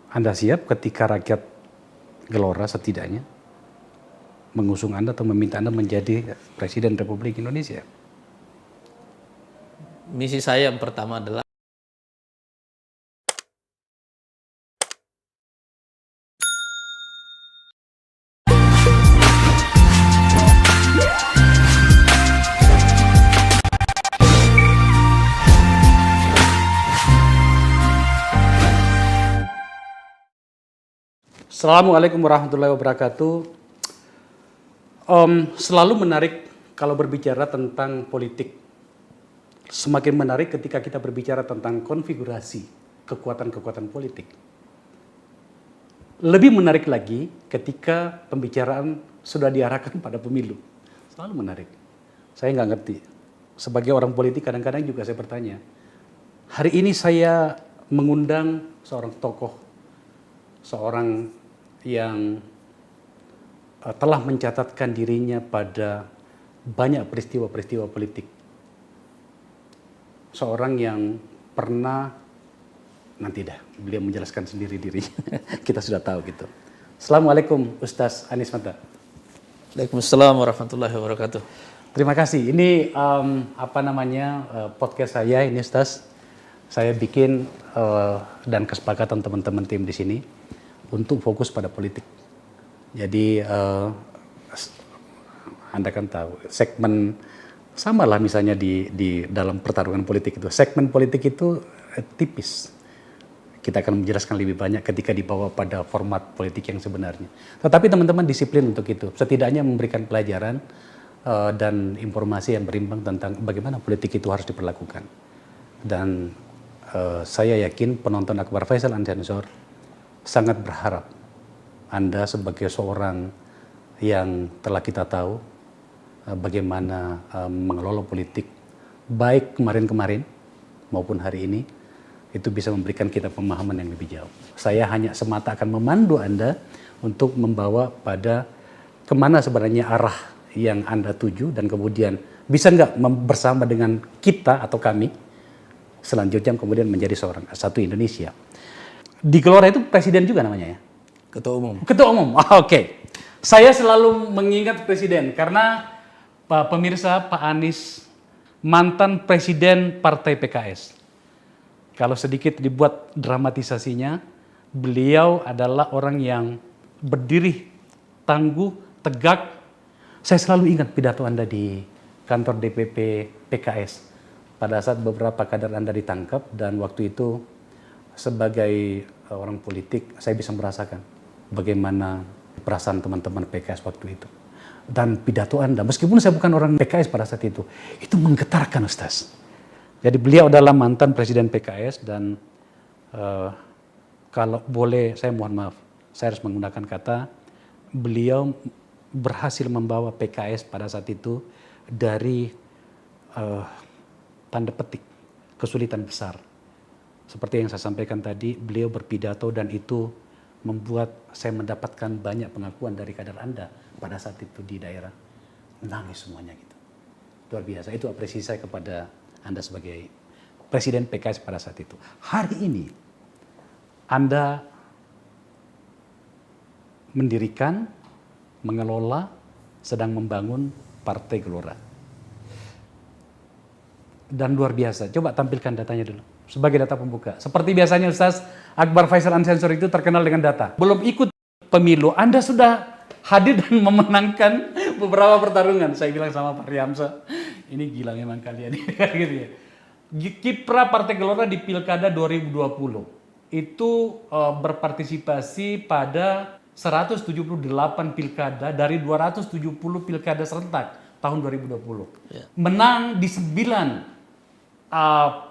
Anda siap ketika rakyat Gelora setidaknya mengusung Anda atau meminta Anda menjadi Presiden Republik Indonesia? Misi saya yang pertama adalah Assalamualaikum warahmatullahi wabarakatuh. Selalu menarik kalau berbicara tentang politik. Semakin menarik ketika kita berbicara tentang konfigurasi kekuatan-kekuatan politik. Lebih menarik lagi ketika pembicaraan sudah diarahkan pada pemilu. Selalu menarik. Saya nggak ngerti. Sebagai orang politik kadang-kadang juga saya bertanya. Hari ini saya mengundang seorang tokoh, seorang yang telah mencatatkan dirinya pada banyak peristiwa-peristiwa politik. Seorang yang pernah, nanti dah beliau menjelaskan sendiri dirinya. Kita sudah tahu gitu. Assalamualaikum Ustaz Anies Mata. Waalaikumsalam warahmatullahi wabarakatuh. Terima kasih. Ini podcast saya ini Ustaz. Saya bikin dan kesepakatan teman-teman tim di sini untuk fokus pada politik. Jadi Anda kan tahu segmen sama lah misalnya di dalam pertarungan politik itu. Segmen politik itu tipis. Kita akan menjelaskan lebih banyak ketika dibawa pada format politik yang sebenarnya. Tetapi teman-teman disiplin untuk itu. Setidaknya memberikan pelajaran dan informasi yang berimbang tentang bagaimana politik itu harus diperlakukan. Dan saya yakin penonton Akbar Faisal Unsensor sangat berharap Anda sebagai seorang yang telah kita tahu bagaimana mengelola politik baik kemarin-kemarin maupun hari ini itu bisa memberikan kita pemahaman yang lebih jauh. Saya hanya semata akan memandu Anda untuk membawa pada kemana sebenarnya arah yang Anda tuju dan kemudian bisa nggak bersama dengan kita atau kami selanjutnya kemudian menjadi satu Indonesia. Di Gelora itu presiden juga namanya ya? Ketua Umum. Ketua Umum, oke. Saya selalu mengingat presiden karena pemirsa Pak Anies mantan presiden Partai PKS. Kalau sedikit dibuat dramatisasinya, beliau adalah orang yang berdiri tangguh, tegak. Saya selalu ingat pidato Anda di kantor DPP PKS pada saat beberapa kader Anda ditangkap dan waktu itu sebagai orang politik, saya bisa merasakan bagaimana perasaan teman-teman PKS waktu itu. Dan pidato Anda, meskipun saya bukan orang PKS pada saat itu menggetarkan Ustaz. Jadi beliau adalah mantan presiden PKS dan kalau boleh, saya mohon maaf, saya harus menggunakan kata, beliau berhasil membawa PKS pada saat itu dari tanda petik kesulitan besar. Seperti yang saya sampaikan tadi, beliau berpidato dan itu membuat saya mendapatkan banyak pengakuan dari kader Anda pada saat itu di daerah. Nangis semuanya gitu. Luar biasa, itu apresiasi saya kepada Anda sebagai Presiden PKS pada saat itu. Hari ini, Anda mendirikan, mengelola, sedang membangun Partai Gelora. Dan luar biasa, coba tampilkan datanya dulu. Sebagai data pembuka. Seperti biasanya Ustaz, Akbar Faisal Unsensor itu terkenal dengan data. Belum ikut pemilu, Anda sudah hadir dan memenangkan beberapa pertarungan. Saya bilang sama Pak Riamsa, ini gila memang kalian. Gitu ya. Kiprah Partai Gelora di Pilkada 2020 itu berpartisipasi pada 178 pilkada dari 270 pilkada serentak tahun 2020. Ya. Menang di 9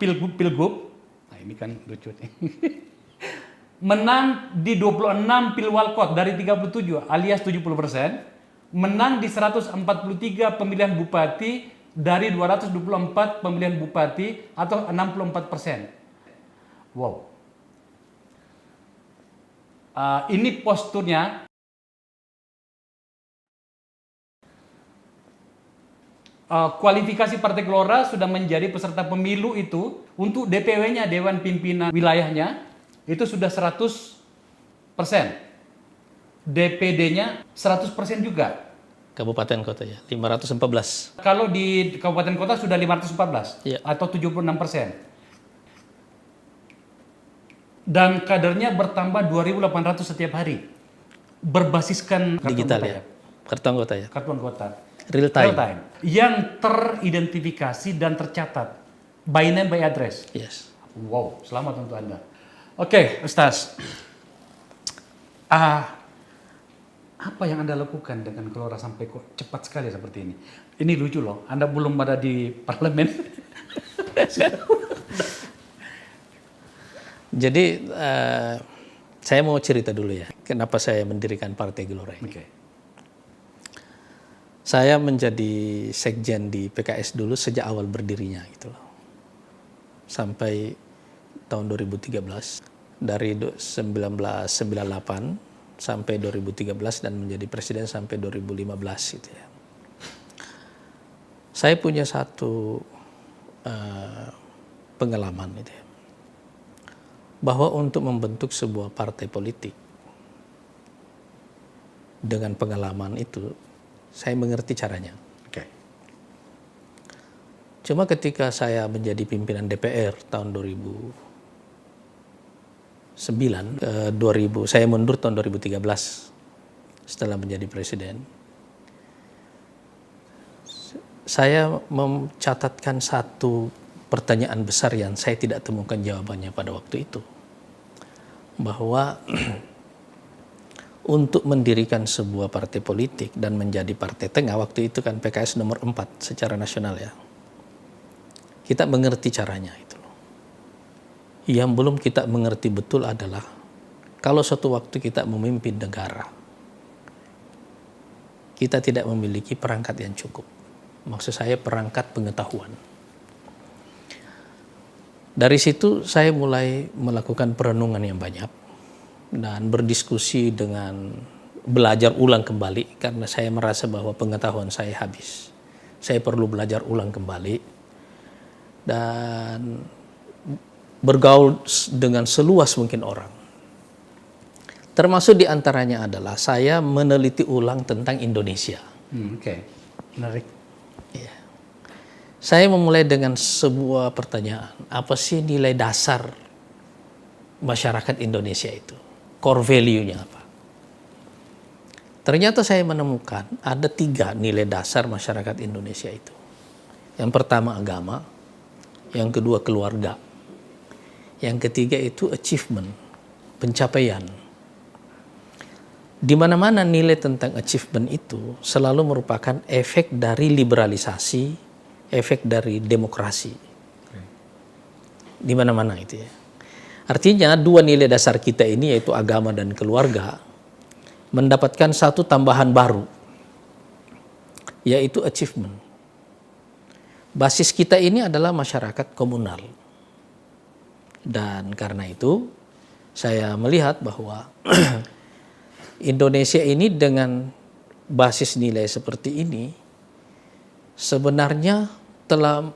pilgub. Nah ini kan lucu nih. Menang di 26 pilwalkot dari 37 alias 70%. Menang di 143 pemilihan bupati dari 224 pemilihan bupati atau 64%. Wow. Ini posturnya. Kualifikasi Partai Gelora sudah menjadi peserta pemilu itu untuk DPW-nya, Dewan Pimpinan Wilayahnya, itu sudah 100 DPD-nya 100% juga. Kabupaten kota ya, 514. Kalau di kabupaten kota sudah 514 Iya. atau 76%. Dan kadernya bertambah 2.800 setiap hari. Berbasiskan kartu Digital anggota ya, kartu anggota ya, Kartu anggota. real time. Yang teridentifikasi dan tercatat. By name, by address. Yes. Wow, selamat untuk Anda. Oke, Ustaz. Apa yang Anda lakukan dengan Gelora sampai kok cepat sekali seperti ini? Ini lucu loh, Anda belum ada di parlemen. Jadi saya mau cerita dulu ya, kenapa saya mendirikan Partai Gelora ini. Oke. Saya menjadi sekjen di PKS dulu sejak awal berdirinya gitu loh. Sampai tahun 2013, dari 1998 sampai 2013 dan menjadi presiden sampai 2015 gitu ya. Saya punya satu pengalaman gitu ya. Bahwa untuk membentuk sebuah partai politik dengan pengalaman itu, saya mengerti caranya. Oke. Cuma ketika saya menjadi pimpinan DPR tahun 2009, saya mundur tahun 2013 setelah menjadi presiden. Saya mencatatkan satu pertanyaan besar yang saya tidak temukan jawabannya pada waktu itu. Bahwa untuk mendirikan sebuah partai politik dan menjadi partai tengah, waktu itu kan PKS nomor 4 secara nasional ya. Kita mengerti caranya itu. Yang belum kita mengerti betul adalah kalau suatu waktu kita memimpin negara, kita tidak memiliki perangkat yang cukup. Maksud saya perangkat pengetahuan. Dari situ saya mulai melakukan perenungan yang banyak dan berdiskusi dengan belajar ulang kembali karena saya merasa bahwa pengetahuan saya habis. Saya perlu belajar ulang kembali dan bergaul dengan seluas mungkin orang. Termasuk diantaranya adalah saya meneliti ulang tentang Indonesia. Oke. Menarik. Ya. Saya memulai dengan sebuah pertanyaan, apa sih nilai dasar masyarakat Indonesia itu? Core value-nya apa? Ternyata saya menemukan ada 3 nilai dasar masyarakat Indonesia itu. Yang pertama agama, yang kedua keluarga, yang ketiga itu achievement, pencapaian. Di mana-mana nilai tentang achievement itu selalu merupakan efek dari liberalisasi, efek dari demokrasi. Di mana-mana itu ya. Artinya 2 nilai dasar kita ini yaitu agama dan keluarga mendapatkan satu tambahan baru yaitu achievement. Basis kita ini adalah masyarakat komunal. Dan karena itu saya melihat bahwa Indonesia ini dengan basis nilai seperti ini sebenarnya telah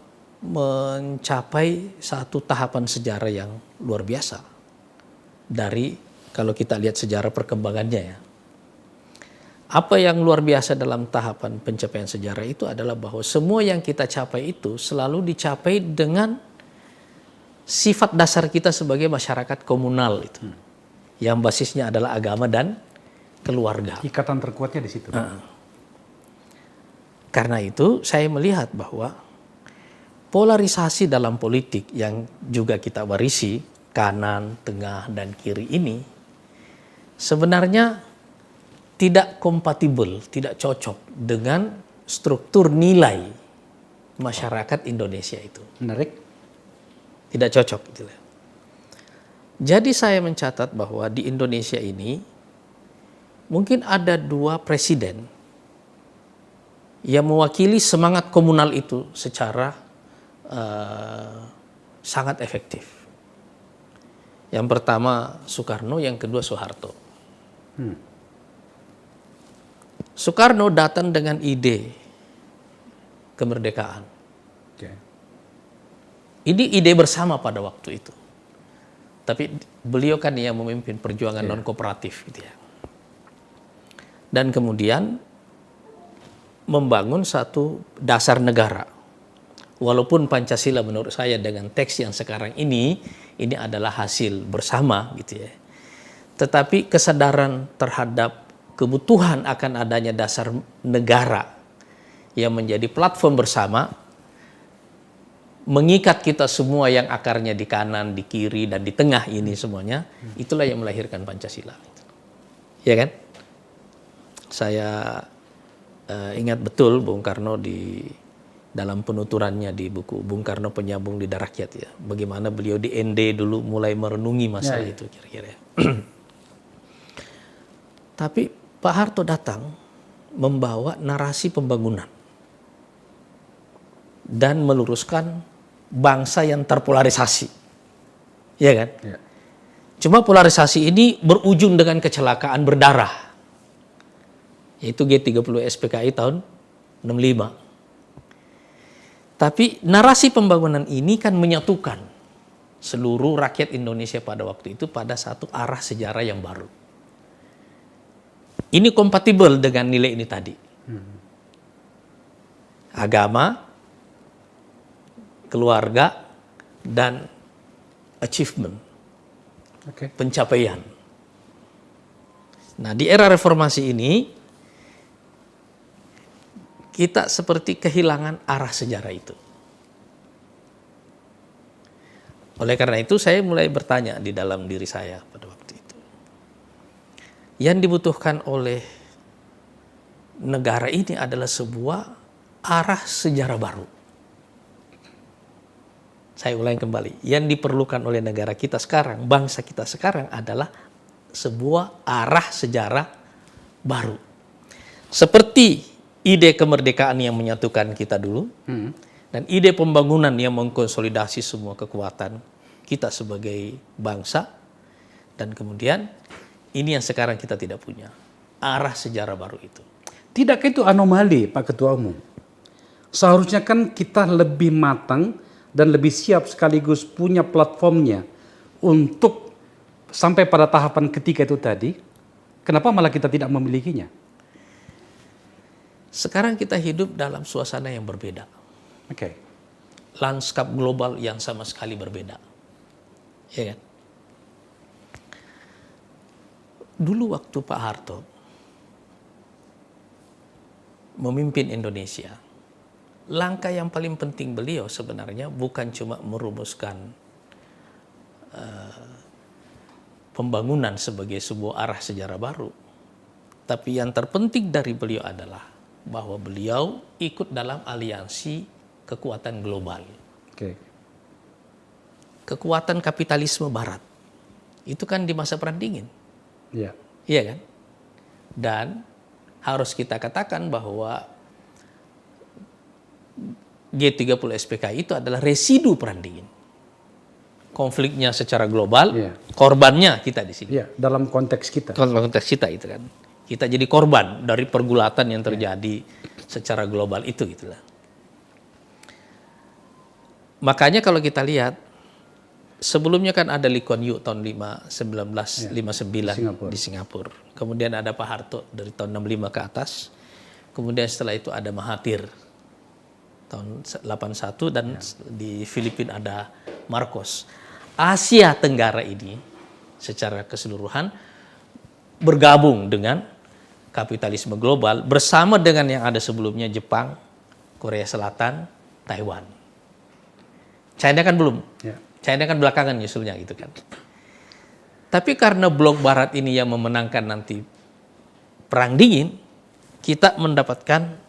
mencapai satu tahapan sejarah yang luar biasa dari kalau kita lihat sejarah perkembangannya ya. Apa yang luar biasa dalam tahapan pencapaian sejarah itu adalah bahwa semua yang kita capai itu selalu dicapai dengan sifat dasar kita sebagai masyarakat komunal itu. Yang basisnya adalah agama dan keluarga. Ikatan terkuatnya di situ. Karena itu saya melihat bahwa polarisasi dalam politik yang juga kita warisi, kanan, tengah, dan kiri ini sebenarnya tidak kompatibel, tidak cocok dengan struktur nilai masyarakat Indonesia itu. Menarik. Tidak cocok. Gitu. Jadi saya mencatat bahwa di Indonesia ini mungkin ada 2 presiden yang mewakili semangat komunal itu secara sangat efektif. Yang pertama Soekarno, yang kedua Soeharto. Soekarno datang dengan ide kemerdekaan. Okay. Ini ide bersama pada waktu itu. Tapi beliau kan yang memimpin perjuangan non kooperatif gitu ya. Dan kemudian membangun satu dasar negara. Walaupun Pancasila menurut saya dengan teks yang sekarang ini adalah hasil bersama gitu ya. Tetapi kesadaran terhadap kebutuhan akan adanya dasar negara yang menjadi platform bersama mengikat kita semua yang akarnya di kanan, di kiri, dan di tengah ini semuanya, itulah yang melahirkan Pancasila. Ya kan? Saya ingat betul Bung Karno di dalam penuturannya di buku Bung Karno Penyambung Lidah Rakyat ya, bagaimana beliau di ND dulu mulai merenungi masalah itu kira-kira. Tapi Pak Harto datang membawa narasi pembangunan dan meluruskan bangsa yang terpolarisasi, ya kan? Ya. Cuma polarisasi ini berujung dengan kecelakaan berdarah, yaitu G30 SPKI tahun 65. Tapi narasi pembangunan ini kan menyatukan seluruh rakyat Indonesia pada waktu itu pada satu arah sejarah yang baru. Ini kompatibel dengan nilai ini tadi. Agama, keluarga, dan achievement. Pencapaian. Nah, di era reformasi ini kita seperti kehilangan arah sejarah itu. Oleh karena itu saya mulai bertanya di dalam diri saya pada waktu itu. Yang dibutuhkan oleh negara ini adalah sebuah arah sejarah baru. Saya ulangi kembali, yang diperlukan oleh negara kita sekarang, bangsa kita sekarang adalah sebuah arah sejarah baru. Seperti ide kemerdekaan yang menyatukan kita dulu, dan ide pembangunan yang mengkonsolidasi semua kekuatan kita sebagai bangsa, dan kemudian ini yang sekarang kita tidak punya, arah sejarah baru itu. Tidakkah itu anomali, Pak Ketua Umum? Seharusnya kan kita lebih matang dan lebih siap sekaligus punya platformnya untuk sampai pada tahapan ketiga itu tadi. Kenapa malah kita tidak memilikinya? Sekarang kita hidup dalam suasana yang berbeda. Lanskap global yang sama sekali berbeda. Ya kan? Dulu waktu Pak Harto memimpin Indonesia, langkah yang paling penting beliau sebenarnya bukan cuma merumuskan pembangunan sebagai sebuah arah sejarah baru. Tapi yang terpenting dari beliau adalah bahwa beliau ikut dalam aliansi kekuatan global. Kekuatan kapitalisme barat. Itu kan di masa Perang Dingin. Iya kan? Dan harus kita katakan bahwa G30 SPKI itu adalah residu Perang Dingin. Konfliknya secara global, korbannya kita di sini. Dalam konteks kita. Dalam konteks kita itu kan. Kita jadi korban dari pergulatan yang terjadi secara global itu gitulah. Makanya kalau kita lihat sebelumnya kan ada Lee Kuan Yew tahun 1959 di Singapura. Kemudian ada Pak Harto dari tahun 65 ke atas. Kemudian setelah itu ada Mahathir tahun 81 dan di Filipina ada Marcos. Asia Tenggara ini secara keseluruhan bergabung dengan kapitalisme global bersama dengan yang ada sebelumnya Jepang, Korea Selatan, Taiwan. China kan belum. China kan belakangan nyusulnya gitu kan. Tapi karena blok barat ini yang memenangkan nanti Perang Dingin, kita mendapatkan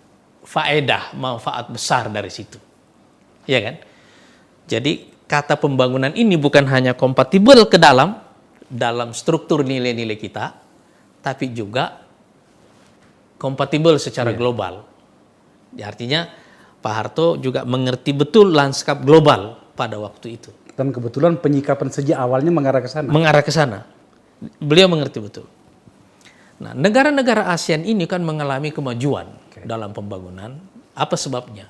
manfaat besar dari situ. Iya kan? Jadi kata pembangunan ini bukan hanya kompatibel ke dalam struktur nilai-nilai kita, tapi juga kompatibel secara global. Artinya Pak Harto juga mengerti betul lanskap global pada waktu itu. Dan kebetulan penyikapan sejak awalnya mengarah ke sana. Mengarah ke sana. Beliau mengerti betul. Nah, negara-negara ASEAN ini kan mengalami kemajuan dalam pembangunan. Apa sebabnya?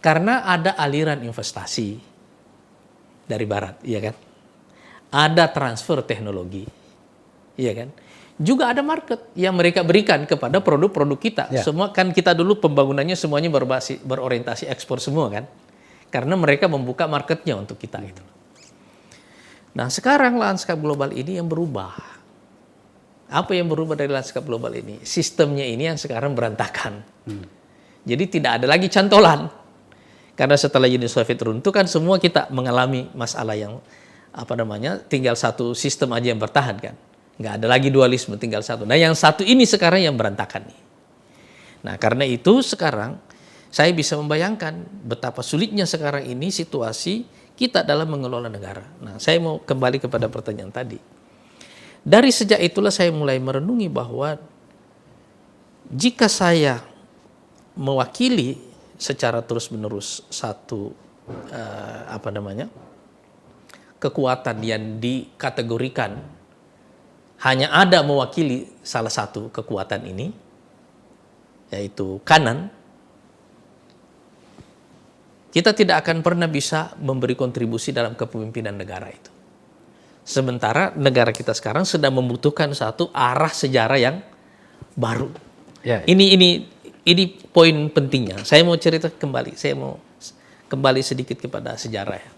Karena ada aliran investasi dari barat, iya kan? ada transfer teknologi, iya kan? Juga ada market yang mereka berikan kepada produk-produk kita. Ya. Semua kan kita dulu pembangunannya semuanya berorientasi ekspor semua kan, karena mereka membuka marketnya untuk kita gitu. Nah sekarang lanskap global ini yang berubah. Apa yang berubah dari lanskap global ini? Sistemnya ini yang sekarang berantakan. Jadi tidak ada lagi cantolan. Karena setelah Uni Soviet runtuh kan semua kita mengalami masalah yang tinggal satu sistem aja yang bertahan kan. Nggak ada lagi dualisme, tinggal satu. Nah yang satu ini sekarang yang berantakan nih. Nah karena itu sekarang saya bisa membayangkan betapa sulitnya sekarang ini situasi kita dalam mengelola negara. Nah saya mau kembali kepada pertanyaan tadi. Dari sejak itulah saya mulai merenungi bahwa jika saya mewakili secara terus-menerus satu kekuatan yang dikategorikan hanya ada mewakili salah satu kekuatan ini, yaitu kanan, kita tidak akan pernah bisa memberi kontribusi dalam kepemimpinan negara itu. Sementara negara kita sekarang sedang membutuhkan satu arah sejarah yang baru. Ya. Ini poin pentingnya. Saya mau cerita kembali. Saya mau kembali sedikit kepada sejarah ya.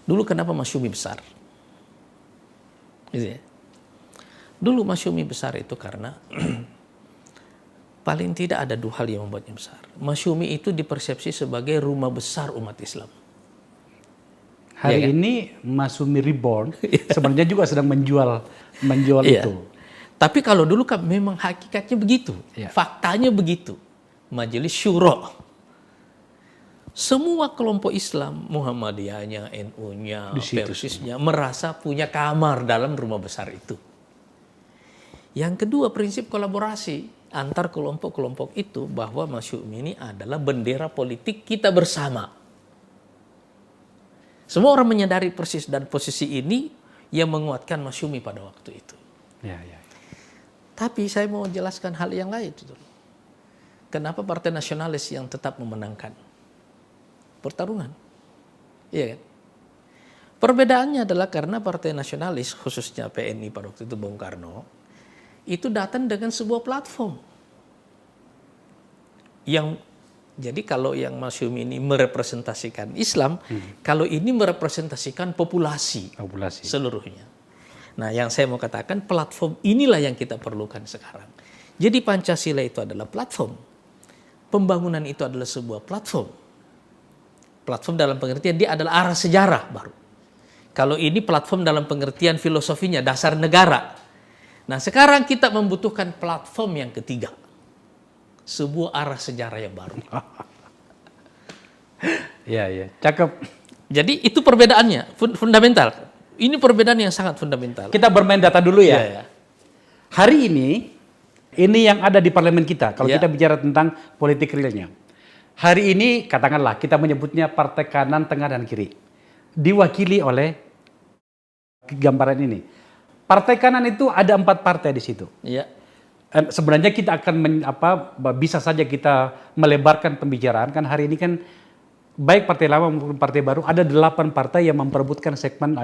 Dulu kenapa Masyumi besar? Gitu ya. Dulu Masyumi besar itu karena paling tidak ada dua hal yang membuatnya besar. Masyumi itu dipersepsi sebagai rumah besar umat Islam. Hari Ya kan? ini Masyumi Reborn sebenarnya juga sedang menjual Iya. itu. Tapi kalau dulu kan memang hakikatnya begitu. Iya. Faktanya begitu. Majelis Syuro. Semua kelompok Islam, Muhammadiyahnya, NU-nya, Di situ Persisnya, merasa punya kamar dalam rumah besar itu. Yang kedua, prinsip kolaborasi antar kelompok-kelompok itu, bahwa Masyumi ini adalah bendera politik kita bersama. Semua orang menyadari persis, dan posisi ini yang menguatkan Masyumi pada waktu itu. Ya, ya. Tapi saya mau jelaskan hal yang lain. Kenapa Partai Nasionalis yang tetap memenangkan pertarungan? Iya kan? Perbedaannya adalah karena Partai Nasionalis, khususnya PNI pada waktu itu Bung Karno, itu datang dengan sebuah platform. Jadi kalau yang Masyumi ini merepresentasikan Islam, kalau ini merepresentasikan populasi seluruhnya. Nah yang saya mau katakan, platform inilah yang kita perlukan sekarang. Jadi Pancasila itu adalah platform. Pembangunan itu adalah sebuah platform. Platform dalam pengertian dia adalah arah sejarah baru. Kalau ini platform dalam pengertian filosofinya, dasar negara. Nah sekarang kita membutuhkan platform yang ketiga. Sebuah arah sejarah yang baru. Ya, ya. Cakep. Jadi itu perbedaannya, fundamental. Ini perbedaan yang sangat fundamental. Kita bermain data dulu ya. Ya. Hari ini yang ada di parlemen kita, kalau Ya. kita bicara tentang politik realnya. Hari ini katakanlah kita menyebutnya partai kanan, tengah, dan kiri. Diwakili oleh gambaran ini. Partai kanan itu ada 4 partai di situ. Ya. Sebenarnya kita akan bisa saja kita melebarkan pembicaraan, kan hari ini kan baik partai lama maupun partai baru ada 8 partai yang memperebutkan segmen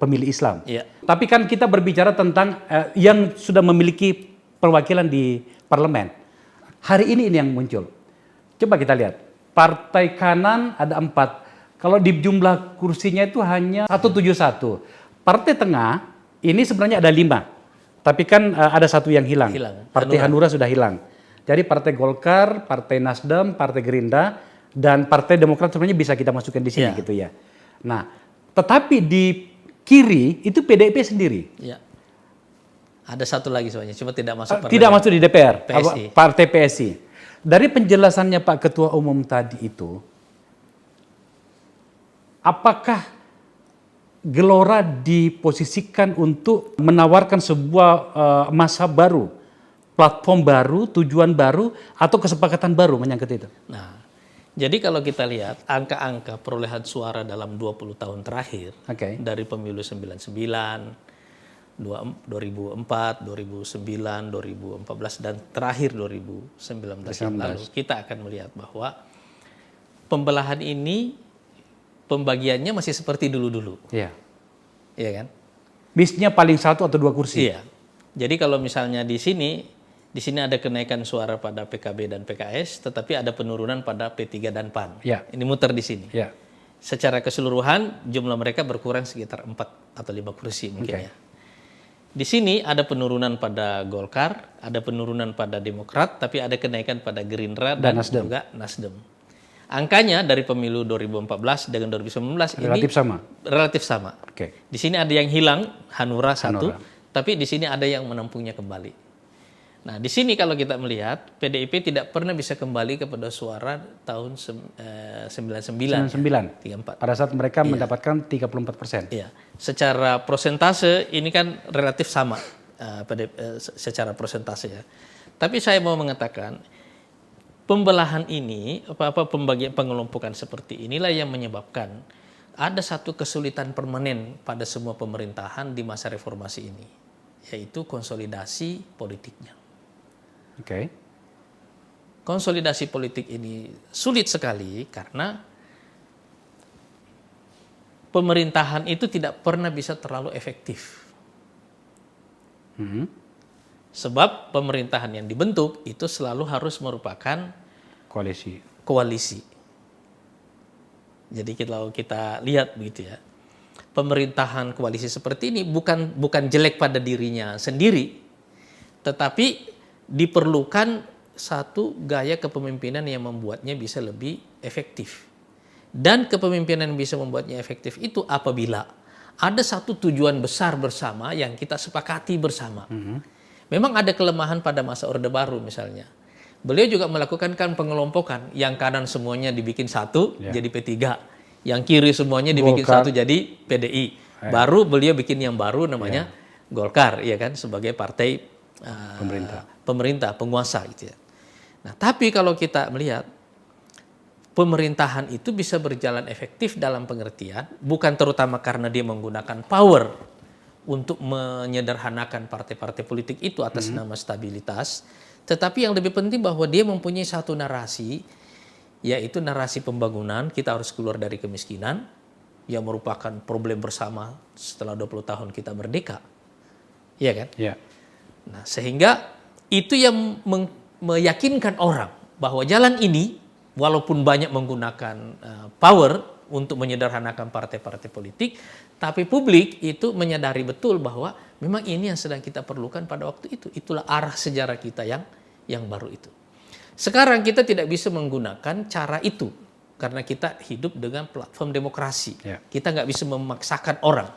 pemilih Islam. Ya. Tapi kan kita berbicara tentang yang sudah memiliki perwakilan di parlemen. Hari ini yang muncul. Coba kita lihat. Partai kanan ada 4. Kalau di jumlah kursinya itu hanya 171. Partai tengah ini sebenarnya ada 5. Tapi kan ada 1 yang hilang. Partai Hanura sudah hilang. Jadi Partai Golkar, Partai Nasdem, Partai Gerindra, dan Partai Demokrat sebenarnya bisa kita masukkan di sini gitu ya. Nah, tetapi di kiri itu PDIP sendiri. Ya. Ada 1 lagi soalnya, cuma tidak masuk. Tidak masuk di DPR. PSI. Partai PSI. Dari penjelasannya Pak Ketua Umum tadi itu, apakah Gelora diposisikan untuk menawarkan sebuah masa baru, platform baru, tujuan baru, atau kesepakatan baru menyangkut itu? Nah, jadi kalau kita lihat angka-angka perolehan suara dalam 20 tahun terakhir, dari pemilu 99, 2004, 2009, 2014, dan terakhir 2019 yang lalu, kita akan melihat bahwa pembelahan ini pembagiannya masih seperti dulu-dulu. Ya. Iya kan? Bisnya paling 1 atau 2 kursi. Iya. Jadi kalau misalnya di sini ada kenaikan suara pada PKB dan PKS, tetapi ada penurunan pada P3 dan PAN. Ya. Ini muter di sini. Ya. Secara keseluruhan jumlah mereka berkurang sekitar 4 atau 5 kursi mungkin ya. Di sini ada penurunan pada Golkar, ada penurunan pada Demokrat, tapi ada kenaikan pada Gerindra dan Nasdem. juga Nasdem. Angkanya dari pemilu 2014 dengan 2019 Relatif ini sama. relatif sama. Oke. Di sini ada yang hilang, Hanura 1, Hanura. tapi di sini ada yang menampungnya kembali. Nah, di sini kalau kita melihat PDIP tidak pernah bisa kembali kepada suara tahun 99. 99. 34. Pada saat mereka mendapatkan 34%. Iya. Secara persentase ini kan relatif sama secara persentase ya. Tapi saya mau mengatakan pembelahan ini, pembagian pengelompokan seperti inilah yang menyebabkan ada satu kesulitan permanen pada semua pemerintahan di masa reformasi ini, yaitu konsolidasi politiknya. Oke. Konsolidasi politik ini sulit sekali karena pemerintahan itu tidak pernah bisa terlalu efektif. Sebab pemerintahan yang dibentuk itu selalu harus merupakan Koalisi. Jadi kalau kita lihat begitu ya, pemerintahan koalisi seperti ini bukan jelek pada dirinya sendiri, tetapi diperlukan satu gaya kepemimpinan yang membuatnya bisa lebih efektif. Dan kepemimpinan yang bisa membuatnya efektif itu apabila ada satu tujuan besar bersama yang kita sepakati bersama. Memang ada kelemahan pada masa Orde Baru misalnya. Beliau juga melakukan kan pengelompokan, yang kanan semuanya dibikin satu jadi P3, yang kiri semuanya dibikin Golkar. satu jadi PDI. Baru beliau bikin yang baru namanya Golkar, ya kan, sebagai partai pemerintah, penguasa gitu ya. Nah, tapi kalau kita melihat pemerintahan itu bisa berjalan efektif dalam pengertian bukan terutama karena dia menggunakan power untuk menyederhanakan partai-partai politik itu atas nama stabilitas, tetapi yang lebih penting bahwa dia mempunyai satu narasi, yaitu narasi pembangunan. Kita harus keluar dari kemiskinan yang merupakan problem bersama setelah 20 tahun kita merdeka. Iya kan? Ya. Nah, sehingga itu yang meyakinkan orang bahwa jalan ini walaupun banyak menggunakan power untuk menyederhanakan partai-partai politik, tapi publik itu menyadari betul bahwa memang ini yang sedang kita perlukan pada waktu itu. Itulah arah sejarah kita yang baru itu. Sekarang kita tidak bisa menggunakan cara itu karena kita hidup dengan platform demokrasi. Kita nggak bisa memaksakan orang.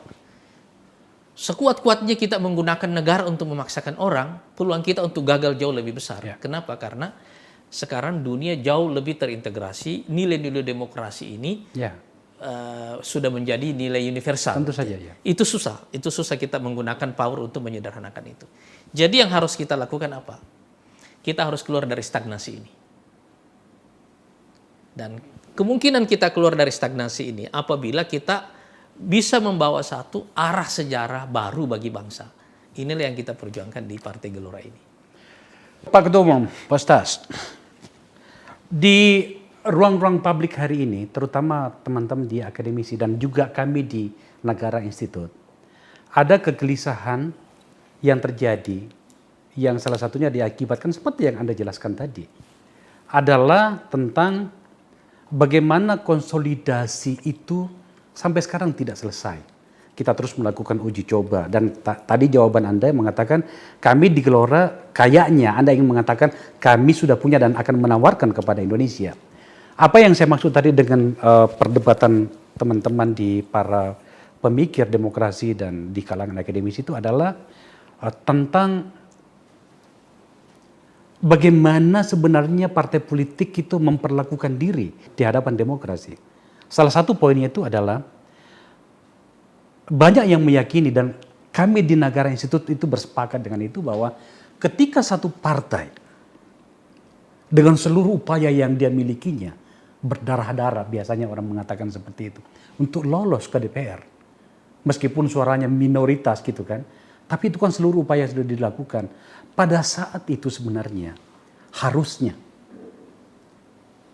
Sekuat-kuatnya kita menggunakan negara untuk memaksakan orang, peluang kita untuk gagal jauh lebih besar. Kenapa? Karena sekarang dunia jauh lebih terintegrasi, nilai-nilai demokrasi ini sudah menjadi nilai universal. Tentu saja ya. Itu susah kita menggunakan power untuk menyederhanakan itu. Jadi yang harus kita lakukan apa? Kita harus keluar dari stagnasi ini. Dan kemungkinan kita keluar dari stagnasi ini apabila kita bisa membawa satu arah sejarah baru bagi bangsa. Inilah yang kita perjuangkan di Partai Gelora ini. Pak Ketua Umum, Pak Stas, di ruang-ruang publik hari ini, terutama teman-teman di akademisi dan juga kami di Negara Institute, ada kegelisahan yang terjadi, yang salah satunya diakibatkan seperti yang Anda jelaskan tadi, adalah tentang bagaimana konsolidasi itu sampai sekarang tidak selesai. Kita terus melakukan uji coba. Dan tadi jawaban Anda mengatakan kami di Gelora kayaknya Anda ingin mengatakan kami sudah punya dan akan menawarkan kepada Indonesia. Apa yang saya maksud tadi dengan perdebatan teman-teman di para pemikir demokrasi dan di kalangan akademisi itu adalah tentang bagaimana sebenarnya partai politik itu memperlakukan diri di hadapan demokrasi. Salah satu poinnya itu adalah banyak yang meyakini dan kami di Negara Institute itu bersepakat dengan itu bahwa ketika satu partai dengan seluruh upaya yang dia milikinya berdarah-darah, biasanya orang mengatakan seperti itu, untuk lolos ke DPR. Meskipun suaranya minoritas gitu kan, tapi itu kan seluruh upaya sudah dilakukan. Pada saat itu sebenarnya harusnya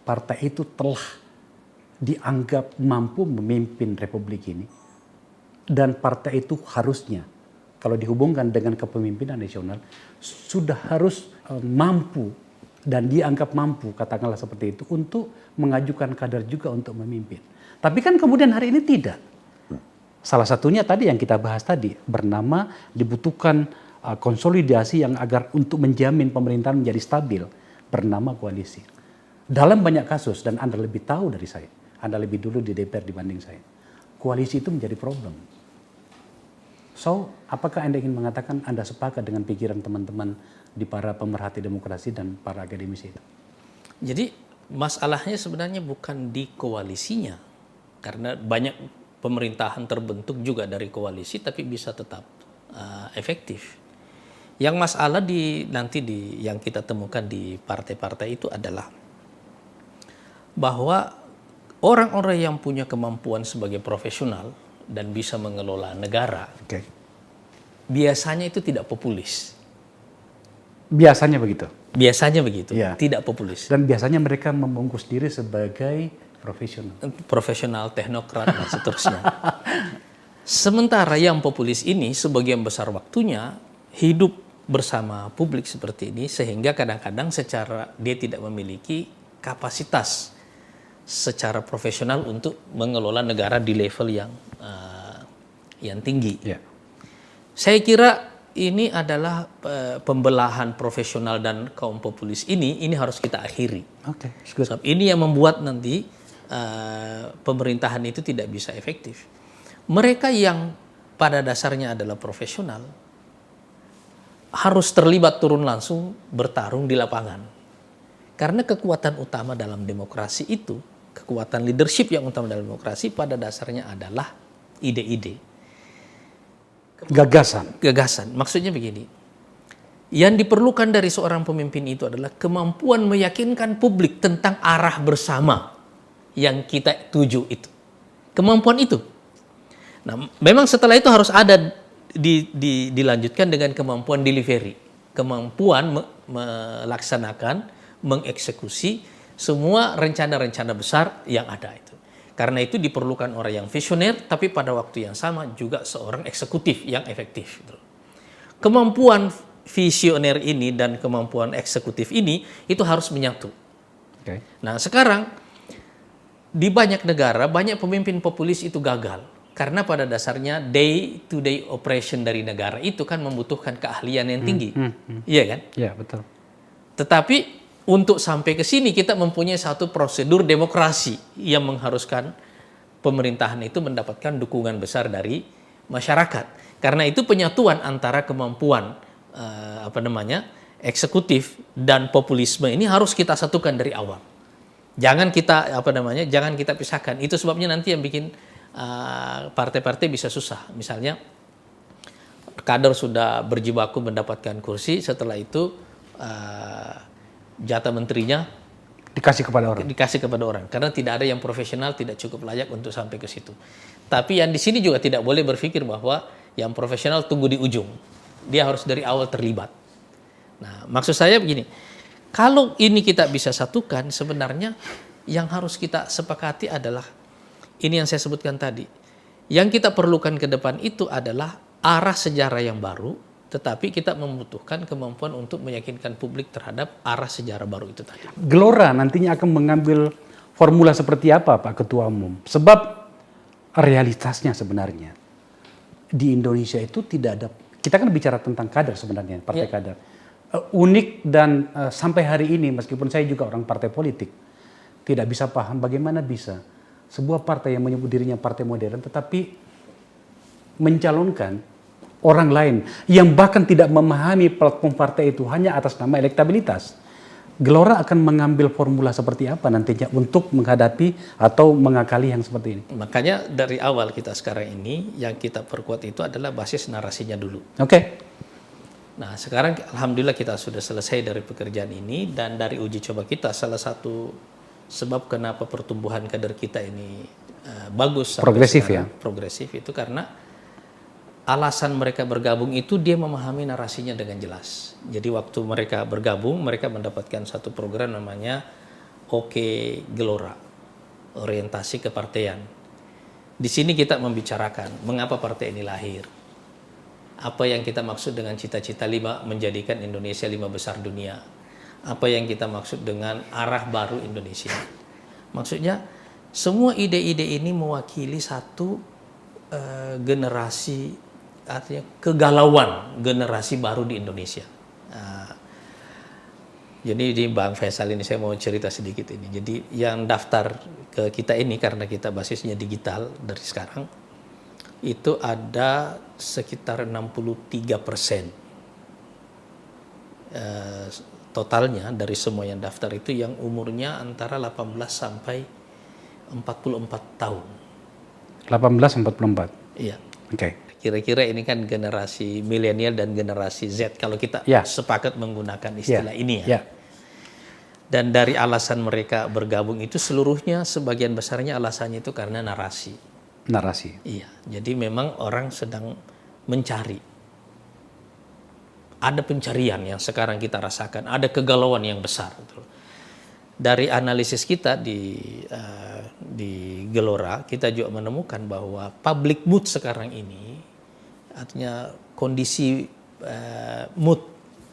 partai itu telah dianggap mampu memimpin republik ini. Dan partai itu harusnya, kalau dihubungkan dengan kepemimpinan nasional, sudah harus mampu dan dianggap mampu, katakanlah seperti itu, untuk mengajukan kader juga untuk memimpin. Tapi kan kemudian hari ini tidak. Salah satunya tadi yang kita bahas tadi, bernama dibutuhkan konsolidasi yang agar untuk menjamin pemerintahan menjadi stabil, bernama koalisi. Dalam banyak kasus, dan Anda lebih tahu dari saya, Anda lebih dulu di DPR dibanding saya, koalisi itu menjadi problem. So, apakah Anda ingin mengatakan Anda sepakat dengan pikiran teman-teman di para pemerhati demokrasi dan para akademisi itu? Jadi masalahnya sebenarnya bukan di koalisinya, karena banyak pemerintahan terbentuk juga dari koalisi tapi bisa tetap efektif. Yang masalah yang kita temukan di partai-partai itu adalah bahwa orang-orang yang punya kemampuan sebagai profesional dan bisa mengelola negara, biasanya itu tidak populis. Biasanya begitu? Biasanya begitu, ya. Tidak populis. Dan biasanya mereka membungkus diri sebagai profesional. Profesional, teknokrat, dan seterusnya. Sementara yang populis ini sebagian besar waktunya hidup bersama publik seperti ini, sehingga kadang-kadang dia tidak memiliki kapasitas secara profesional untuk mengelola negara di level yang tinggi. Yeah. Saya kira ini adalah pembelahan profesional dan kaum populis ini harus kita akhiri. Sebab ini yang membuat nanti pemerintahan itu tidak bisa efektif. Mereka yang pada dasarnya adalah profesional harus terlibat turun langsung bertarung di lapangan. Karena kekuatan utama dalam demokrasi itu, kekuatan leadership yang utama dalam demokrasi pada dasarnya adalah ide-ide. Gagasan. Maksudnya begini. Yang diperlukan dari seorang pemimpin itu adalah kemampuan meyakinkan publik tentang arah bersama yang kita tuju itu. Kemampuan itu. Nah, memang setelah itu harus ada dilanjutkan dengan kemampuan delivery. Kemampuan melaksanakan, mengeksekusi semua rencana-rencana besar yang ada itu. Karena itu diperlukan orang yang visioner, tapi pada waktu yang sama juga seorang eksekutif yang efektif. Kemampuan visioner ini dan kemampuan eksekutif ini itu harus menyatu. Nah, sekarang di banyak negara, banyak pemimpin populis itu gagal. Karena pada dasarnya day-to-day operation dari negara itu kan membutuhkan keahlian yang tinggi. Iya kan? Iya, betul. Tetapi untuk sampai ke sini kita mempunyai satu prosedur demokrasi yang mengharuskan pemerintahan itu mendapatkan dukungan besar dari masyarakat. Karena itu penyatuan antara kemampuan eksekutif dan populisme ini harus kita satukan dari awal. Jangan kita pisahkan. Itu sebabnya nanti yang bikin partai-partai bisa susah. Misalnya kader sudah berjibaku mendapatkan kursi, setelah itu jatah menterinya dikasih kepada orang karena tidak ada yang profesional, tidak cukup layak untuk sampai ke situ. Tapi yang di sini juga tidak boleh berpikir bahwa yang profesional tunggu di ujung, dia harus dari awal terlibat. Nah, maksud saya begini, kalau ini kita bisa satukan, sebenarnya yang harus kita sepakati adalah ini yang saya sebutkan tadi. Yang kita perlukan ke depan itu adalah arah sejarah yang baru, tetapi kita membutuhkan kemampuan untuk meyakinkan publik terhadap arah sejarah baru itu tadi. Gelora nantinya akan mengambil formula seperti apa, Pak Ketua Umum? Sebab realitasnya sebenarnya di Indonesia itu tidak ada. Kita kan bicara tentang kader sebenarnya, partai kader. Unik dan sampai hari ini, meskipun saya juga orang partai politik, tidak bisa paham bagaimana bisa sebuah partai yang menyebut dirinya partai modern, tetapi mencalonkan orang lain yang bahkan tidak memahami platform partai itu hanya atas nama elektabilitas. Gelora akan mengambil formula seperti apa nantinya untuk menghadapi atau mengakali yang seperti ini? Makanya dari awal kita sekarang ini yang kita perkuat itu adalah basis narasinya dulu. Nah, sekarang alhamdulillah kita sudah selesai dari pekerjaan ini, dan dari uji coba kita salah satu sebab kenapa pertumbuhan kader kita ini bagus, progresif itu karena alasan mereka bergabung itu dia memahami narasinya dengan jelas. Jadi waktu mereka bergabung, mereka mendapatkan satu program namanya Oke Gelora, orientasi kepartean. Di sini kita membicarakan mengapa partai ini lahir. Apa yang kita maksud dengan cita-cita 5 menjadikan Indonesia 5 besar dunia. Apa yang kita maksud dengan arah baru Indonesia. Maksudnya semua ide-ide ini mewakili satu generasi, artinya kegalauan generasi baru di Indonesia. Jadi di Bang Faisal ini saya mau cerita sedikit ini. Jadi yang daftar ke kita ini karena kita basisnya digital dari sekarang itu ada sekitar 63% totalnya dari semua yang daftar itu yang umurnya antara 18 sampai 44 tahun. 18-44. Iya. Oke. Kira-kira ini kan generasi milenial dan generasi Z kalau kita sepakat menggunakan istilah ini ya. Dan dari alasan mereka bergabung itu seluruhnya sebagian besarnya alasannya itu karena narasi. Narasi. Iya. Jadi memang orang sedang mencari. Ada pencarian yang sekarang kita rasakan, ada kegalauan yang besar. Dari analisis kita di Gelora, kita juga menemukan bahwa public mood sekarang ini, artinya kondisi mood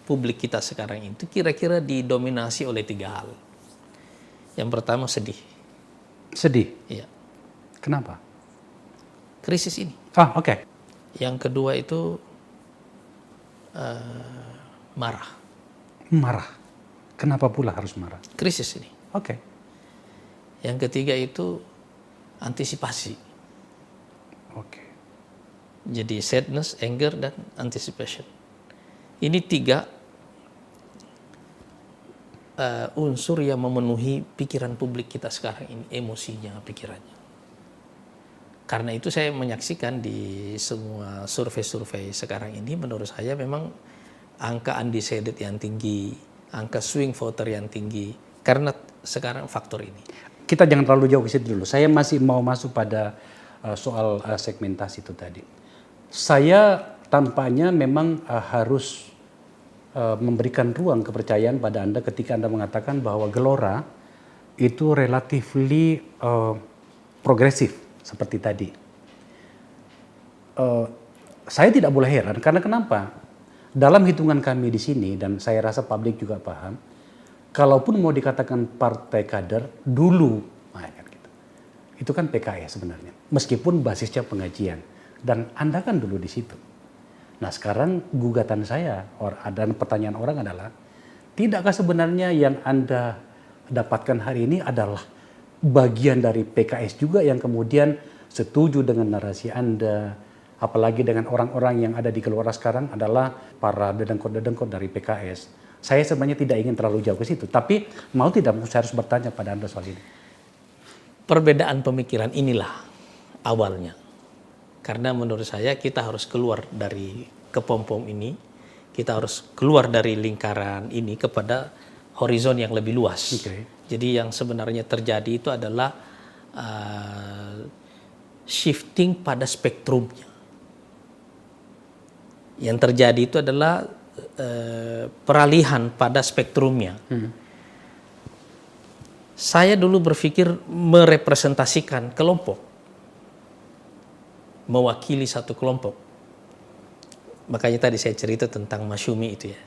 publik kita sekarang itu kira-kira didominasi oleh 3 hal. Yang pertama sedih. Sedih? Iya. Kenapa? Krisis ini. Oke. Yang kedua itu marah. Marah. Kenapa pula harus marah? Krisis ini. Oke. Yang ketiga itu antisipasi. Oke. Jadi sadness, anger, dan anticipation. Ini 3 unsur yang memenuhi pikiran publik kita sekarang ini, emosinya, pikirannya. Karena itu saya menyaksikan di semua survei-survei sekarang ini, menurut saya memang angka undecided yang tinggi, angka swing voter yang tinggi, karena sekarang faktor ini. Kita jangan terlalu jauh ke situ dulu. Saya masih mau masuk pada soal segmentasi itu tadi. Saya tampaknya memang harus memberikan ruang kepercayaan pada Anda ketika Anda mengatakan bahwa Gelora itu relatively progresif seperti tadi. Saya tidak boleh heran karena kenapa? Dalam hitungan kami di sini dan saya rasa publik juga paham, kalaupun mau dikatakan partai kader dulu, itu kan PKS sebenarnya, meskipun basisnya pengajian dan Anda kan dulu di situ. Nah sekarang gugatan saya dan pertanyaan orang adalah, tidakkah sebenarnya yang Anda dapatkan hari ini adalah bagian dari PKS juga yang kemudian setuju dengan narasi Anda, apalagi dengan orang-orang yang ada di Gelora sekarang adalah para dedengkot-dedengkot dari PKS. Saya sebenarnya tidak ingin terlalu jauh ke situ, tapi mau tidak saya harus bertanya pada Anda soal ini. Perbedaan pemikiran inilah awalnya. Karena menurut saya kita harus keluar dari kepompong ini, kita harus keluar dari lingkaran ini kepada horizon yang lebih luas. Okay. Jadi yang sebenarnya terjadi itu adalah shifting pada spektrumnya. Yang terjadi itu adalah peralihan pada spektrumnya. Saya dulu berpikir merepresentasikan kelompok, mewakili satu kelompok. Makanya tadi saya cerita tentang Masyumi itu ya.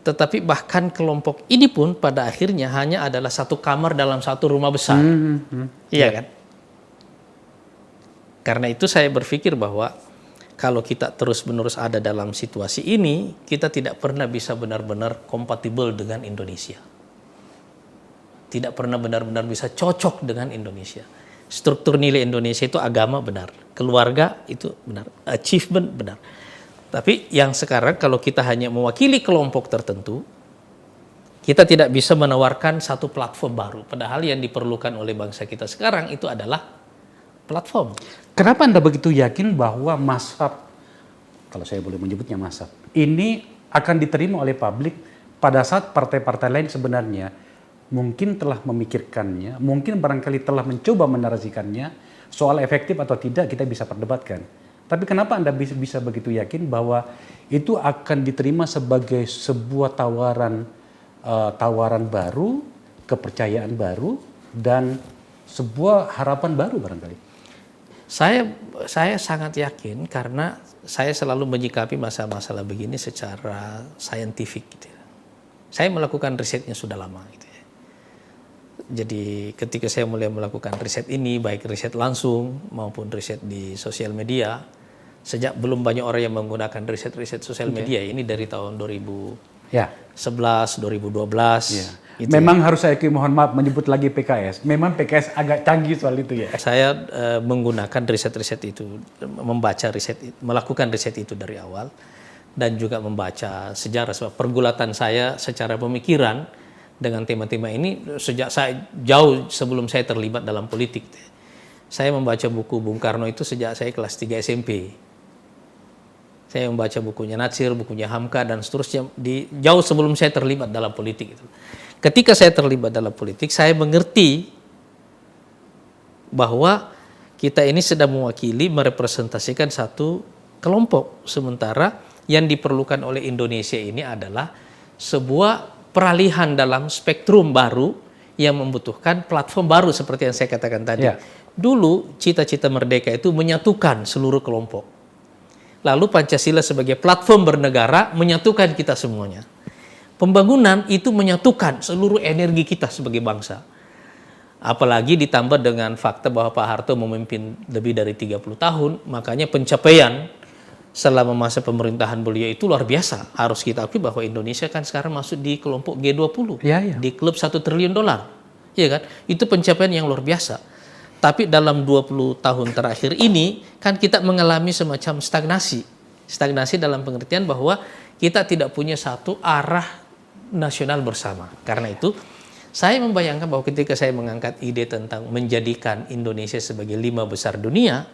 Tetapi bahkan kelompok ini pun pada akhirnya hanya adalah satu kamar dalam satu rumah besar. Iya kan? Karena itu saya berpikir bahwa kalau kita terus-menerus ada dalam situasi ini, kita tidak pernah bisa benar-benar kompatibel dengan Indonesia. Tidak pernah benar-benar bisa cocok dengan Indonesia. Struktur nilai Indonesia itu agama benar, keluarga itu benar, achievement benar. Tapi yang sekarang kalau kita hanya mewakili kelompok tertentu, kita tidak bisa menawarkan satu platform baru. Padahal yang diperlukan oleh bangsa kita sekarang itu adalah platform. Kenapa Anda begitu yakin bahwa mazhab, kalau saya boleh menyebutnya mazhab, ini akan diterima oleh publik pada saat partai-partai lain sebenarnya mungkin telah memikirkannya, mungkin barangkali telah mencoba menarasikannya, soal efektif atau tidak kita bisa perdebatkan. Tapi kenapa Anda bisa begitu yakin bahwa itu akan diterima sebagai sebuah tawaran baru, kepercayaan baru, dan sebuah harapan baru barangkali? Saya sangat yakin karena saya selalu menyikapi masalah-masalah begini secara saintifik gitu ya. Saya melakukan risetnya sudah lama gitu ya. Jadi ketika saya mulai melakukan riset ini, baik riset langsung maupun riset di sosial media, sejak belum banyak orang yang menggunakan riset-riset sosial media ini dari tahun 2011, 2012. Ya. Gitu Memang harus saya mohon maaf menyebut lagi PKS. Memang PKS agak canggih soal itu ya. Saya menggunakan riset-riset itu, melakukan riset itu dari awal, dan juga membaca sejarah. Sebab pergulatan saya secara pemikiran dengan tema-tema ini sejak saya jauh sebelum saya terlibat dalam politik. Saya membaca buku Bung Karno itu sejak saya kelas 3 SMP. Saya membaca bukunya Natsir, bukunya Hamka, dan seterusnya jauh sebelum saya terlibat dalam politik itu. Ketika saya terlibat dalam politik, saya mengerti bahwa kita ini sedang mewakili, merepresentasikan satu kelompok. Sementara yang diperlukan oleh Indonesia ini adalah sebuah peralihan dalam spektrum baru yang membutuhkan platform baru seperti yang saya katakan tadi. Ya. Dulu cita-cita merdeka itu menyatukan seluruh kelompok. Lalu Pancasila sebagai platform bernegara menyatukan kita semuanya. Pembangunan itu menyatukan seluruh energi kita sebagai bangsa. Apalagi ditambah dengan fakta bahwa Pak Harto memimpin lebih dari 30 tahun, makanya pencapaian selama masa pemerintahan beliau itu luar biasa. Harus kita akui bahwa Indonesia kan sekarang masuk di kelompok G20, di klub 1 triliun dolar. Iya kan? Itu pencapaian yang luar biasa. Tapi dalam 20 tahun terakhir ini kan kita mengalami semacam stagnasi. Stagnasi dalam pengertian bahwa kita tidak punya satu arah nasional bersama. Karena itu saya membayangkan bahwa ketika saya mengangkat ide tentang menjadikan Indonesia sebagai 5 besar dunia,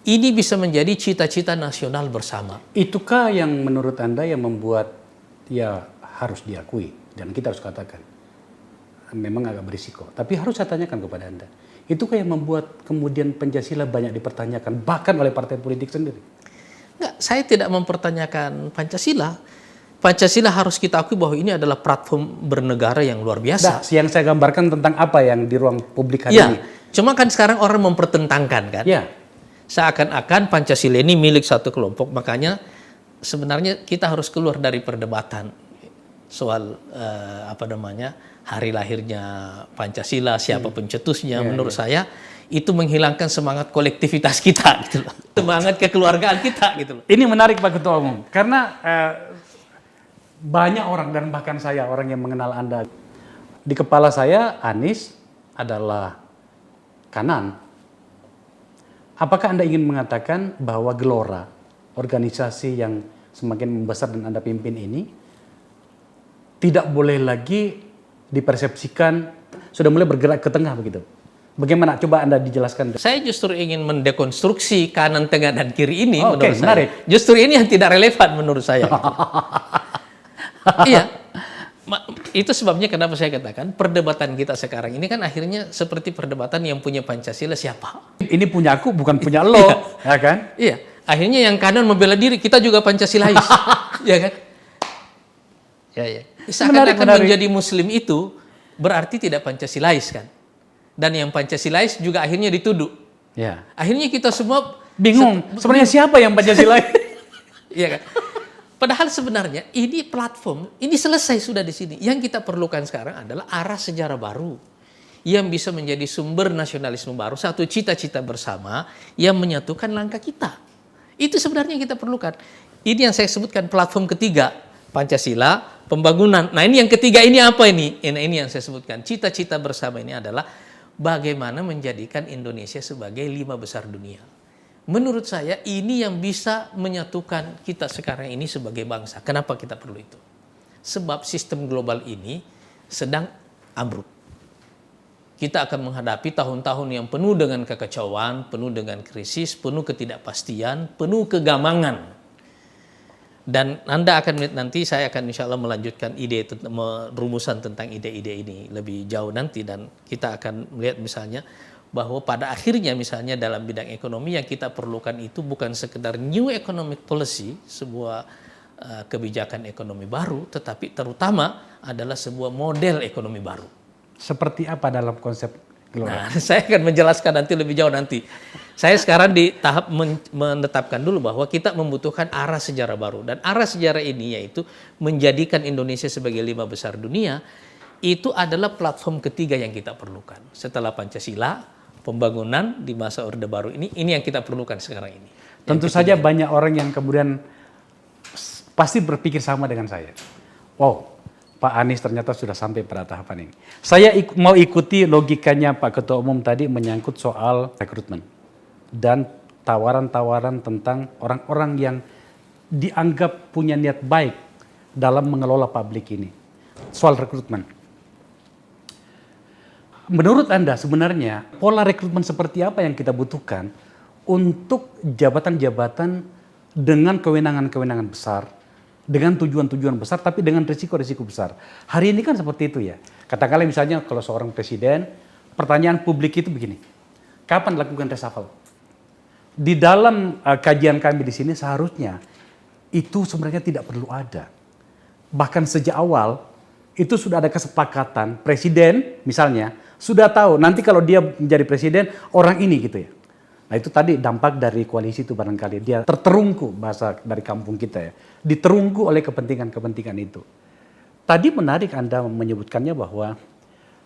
ini bisa menjadi cita-cita nasional bersama. Itukah yang menurut Anda yang membuat ya harus diakui dan kita harus katakan memang agak berisiko. Tapi harus saya tanyakan kepada Anda. Itukah yang membuat kemudian Pancasila banyak dipertanyakan bahkan oleh partai politik sendiri? Enggak, saya tidak mempertanyakan Pancasila. Pancasila harus kita akui bahwa ini adalah platform bernegara yang luar biasa. Yang saya gambarkan tentang apa yang di ruang publik hari ini. Cuma kan sekarang orang mempertentangkan kan. Ya. Seakan-akan Pancasila ini milik satu kelompok, makanya sebenarnya kita harus keluar dari perdebatan soal hari lahirnya Pancasila, siapa pencetusnya. Menurut saya itu menghilangkan semangat kolektivitas kita gitu loh. Semangat kekeluargaan kita gitu loh. Ini menarik Pak Ketua Umum karena banyak orang dan bahkan saya orang yang mengenal Anda, di kepala saya Anies adalah kanan. Apakah Anda ingin mengatakan bahwa Gelora, organisasi yang semakin membesar dan Anda pimpin ini, tidak boleh lagi dipersepsikan sudah mulai bergerak ke tengah begitu? Bagaimana? Coba Anda dijelaskan. Saya justru ingin mendekonstruksi kanan, tengah, dan kiri ini menurut saya. Menarik. Justru ini yang tidak relevan menurut saya. Iya, itu sebabnya kenapa saya katakan perdebatan kita sekarang ini kan akhirnya seperti perdebatan yang punya Pancasila siapa. Ini punya aku bukan punya lo, ya kan? Iya, akhirnya yang kanan membela diri, kita juga Pancasilais, ya kan? Ya. Seakan-akan menjadi Muslim itu berarti tidak Pancasilais kan? Dan yang Pancasilais juga akhirnya dituduh. Ya. Akhirnya kita semua bingung. Sebenarnya siapa yang Pancasilais? Iya kan? Padahal sebenarnya ini platform, ini selesai sudah di sini. Yang kita perlukan sekarang adalah arah sejarah baru yang bisa menjadi sumber nasionalisme baru, satu cita-cita bersama yang menyatukan langkah kita. Itu sebenarnya yang kita perlukan. Ini yang saya sebutkan platform ketiga, Pancasila, pembangunan. Nah ini yang ketiga ini apa ini? Ini yang saya sebutkan. Cita-cita bersama ini adalah bagaimana menjadikan Indonesia sebagai 5 besar dunia. Menurut saya ini yang bisa menyatukan kita sekarang ini sebagai bangsa. Kenapa kita perlu itu? Sebab sistem global ini sedang ambruk. Kita akan menghadapi tahun-tahun yang penuh dengan kekacauan, penuh dengan krisis, penuh ketidakpastian, penuh kegamangan. Dan Anda akan melihat nanti, saya akan insya Allah melanjutkan ide, rumusan tentang ide-ide ini lebih jauh nanti. Dan kita akan melihat misalnya, bahwa pada akhirnya misalnya dalam bidang ekonomi yang kita perlukan itu bukan sekedar new economic policy, sebuah kebijakan ekonomi baru, tetapi terutama adalah sebuah model ekonomi baru. Seperti apa dalam konsep Nah, saya akan menjelaskan nanti lebih jauh nanti. Saya sekarang di tahap menetapkan dulu bahwa kita membutuhkan arah sejarah baru. Dan arah sejarah ini yaitu menjadikan Indonesia sebagai 5 besar dunia, itu adalah platform ketiga yang kita perlukan. Setelah Pancasila, pembangunan di masa Orde Baru ini yang kita perlukan sekarang ini. Tentu saja banyak orang yang kemudian pasti berpikir sama dengan saya. Wow, Pak Anies ternyata sudah sampai pada tahapan ini. Saya mau ikuti logikanya Pak Ketua Umum tadi menyangkut soal rekrutmen dan tawaran-tawaran tentang orang-orang yang dianggap punya niat baik dalam mengelola publik ini. Soal rekrutmen. Menurut Anda sebenarnya pola rekrutmen seperti apa yang kita butuhkan untuk jabatan-jabatan dengan kewenangan-kewenangan besar, dengan tujuan-tujuan besar, tapi dengan risiko-risiko besar. Hari ini kan seperti itu ya. Katakanlah misalnya kalau seorang presiden, pertanyaan publik itu begini, kapan lakukan reshuffle? Di dalam kajian kami di sini seharusnya itu sebenarnya tidak perlu ada. Bahkan sejak awal itu sudah ada kesepakatan presiden misalnya sudah tahu nanti kalau dia menjadi presiden orang ini gitu ya. Nah itu tadi dampak dari koalisi itu barangkali dia terterungku bahasa dari kampung kita ya. Diterungku oleh kepentingan-kepentingan itu. Tadi menarik Anda menyebutkannya bahwa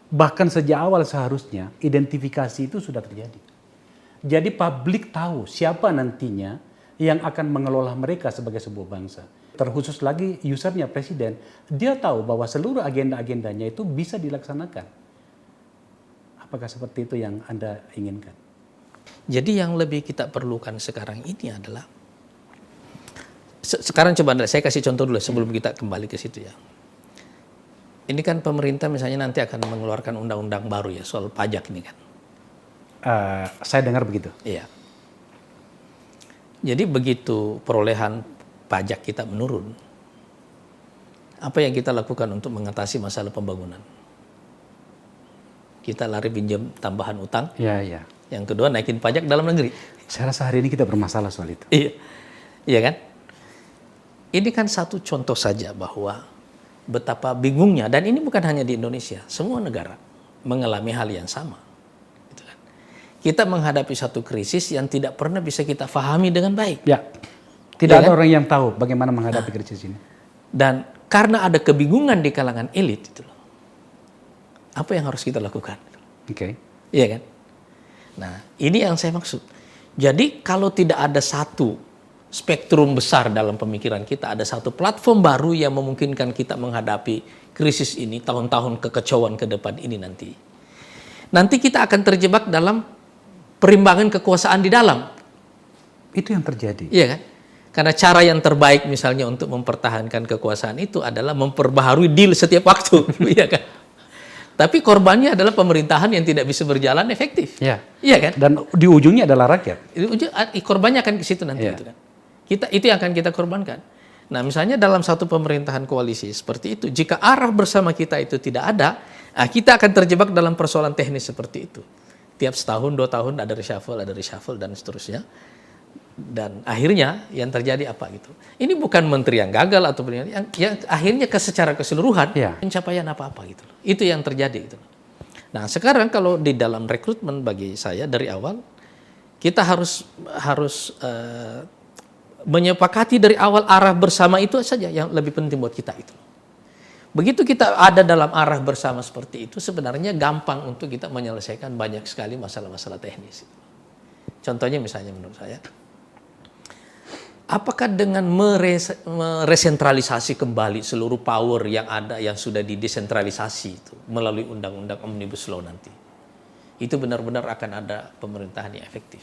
bahkan sejak awal seharusnya identifikasi itu sudah terjadi. Jadi publik tahu siapa nantinya yang akan mengelola mereka sebagai sebuah bangsa. Terkhusus lagi usernya presiden, dia tahu bahwa seluruh agenda-agendanya itu bisa dilaksanakan. Apakah seperti itu yang Anda inginkan? Jadi yang lebih kita perlukan sekarang ini adalah, sekarang coba saya kasih contoh dulu sebelum kita kembali ke situ ya. Ini kan pemerintah misalnya nanti akan mengeluarkan undang-undang baru ya soal pajak ini kan. Saya dengar begitu. Iya. Jadi begitu perolehan pajak kita menurun, apa yang kita lakukan untuk mengatasi masalah pembangunan? Kita lari pinjam tambahan utang. Iya, iya. Yang kedua naikin pajak dalam negeri. Saya rasa hari ini kita bermasalah soal itu. Iya, iya kan? Ini kan satu contoh saja bahwa betapa bingungnya, dan ini bukan hanya di Indonesia, semua negara mengalami hal yang sama. Gitu kan? Kita menghadapi satu krisis yang tidak pernah bisa kita pahami dengan baik. Ya, tidak Ya ada kan? orang yang tahu bagaimana menghadapi krisis ini. Dan karena ada kebingungan di kalangan elit, itu loh. Apa yang harus kita lakukan? Oke. Iya kan? Nah, ini yang saya maksud. Jadi kalau tidak ada satu spektrum besar dalam pemikiran kita, ada satu platform baru yang memungkinkan kita menghadapi krisis ini, tahun-tahun kekacauan ke depan ini nanti. Nanti kita akan terjebak dalam perimbangan kekuasaan di dalam. Itu yang terjadi. Iya kan? Karena cara yang terbaik misalnya untuk mempertahankan kekuasaan itu adalah memperbaharui deal setiap waktu. Iya kan? Tapi korbannya adalah pemerintahan yang tidak bisa berjalan efektif. Ya. Iya kan? Dan di ujungnya adalah rakyat. Korbannya akan ke situ nanti. Ya. Gitu kan? Itu yang akan kita korbankan. Nah misalnya dalam satu pemerintahan koalisi seperti itu, jika arah bersama kita itu tidak ada, kita akan terjebak dalam persoalan teknis seperti itu. Tiap setahun, 2 tahun ada reshuffle dan seterusnya. Dan akhirnya yang terjadi apa gitu. Ini bukan menteri yang gagal atau yang akhirnya secara keseluruhan pencapaian apa-apa gitu. Itu yang terjadi gitu. Nah, sekarang kalau di dalam rekrutmen bagi saya dari awal kita harus menyepakati dari awal arah bersama itu saja yang lebih penting buat kita itu. Begitu kita ada dalam arah bersama seperti itu, sebenarnya gampang untuk kita menyelesaikan banyak sekali masalah-masalah teknis. Contohnya misalnya menurut saya, apakah dengan meresentralisasi kembali seluruh power yang ada yang sudah didesentralisasi itu melalui undang-undang Omnibus Law nanti, itu benar-benar akan ada pemerintahan yang efektif?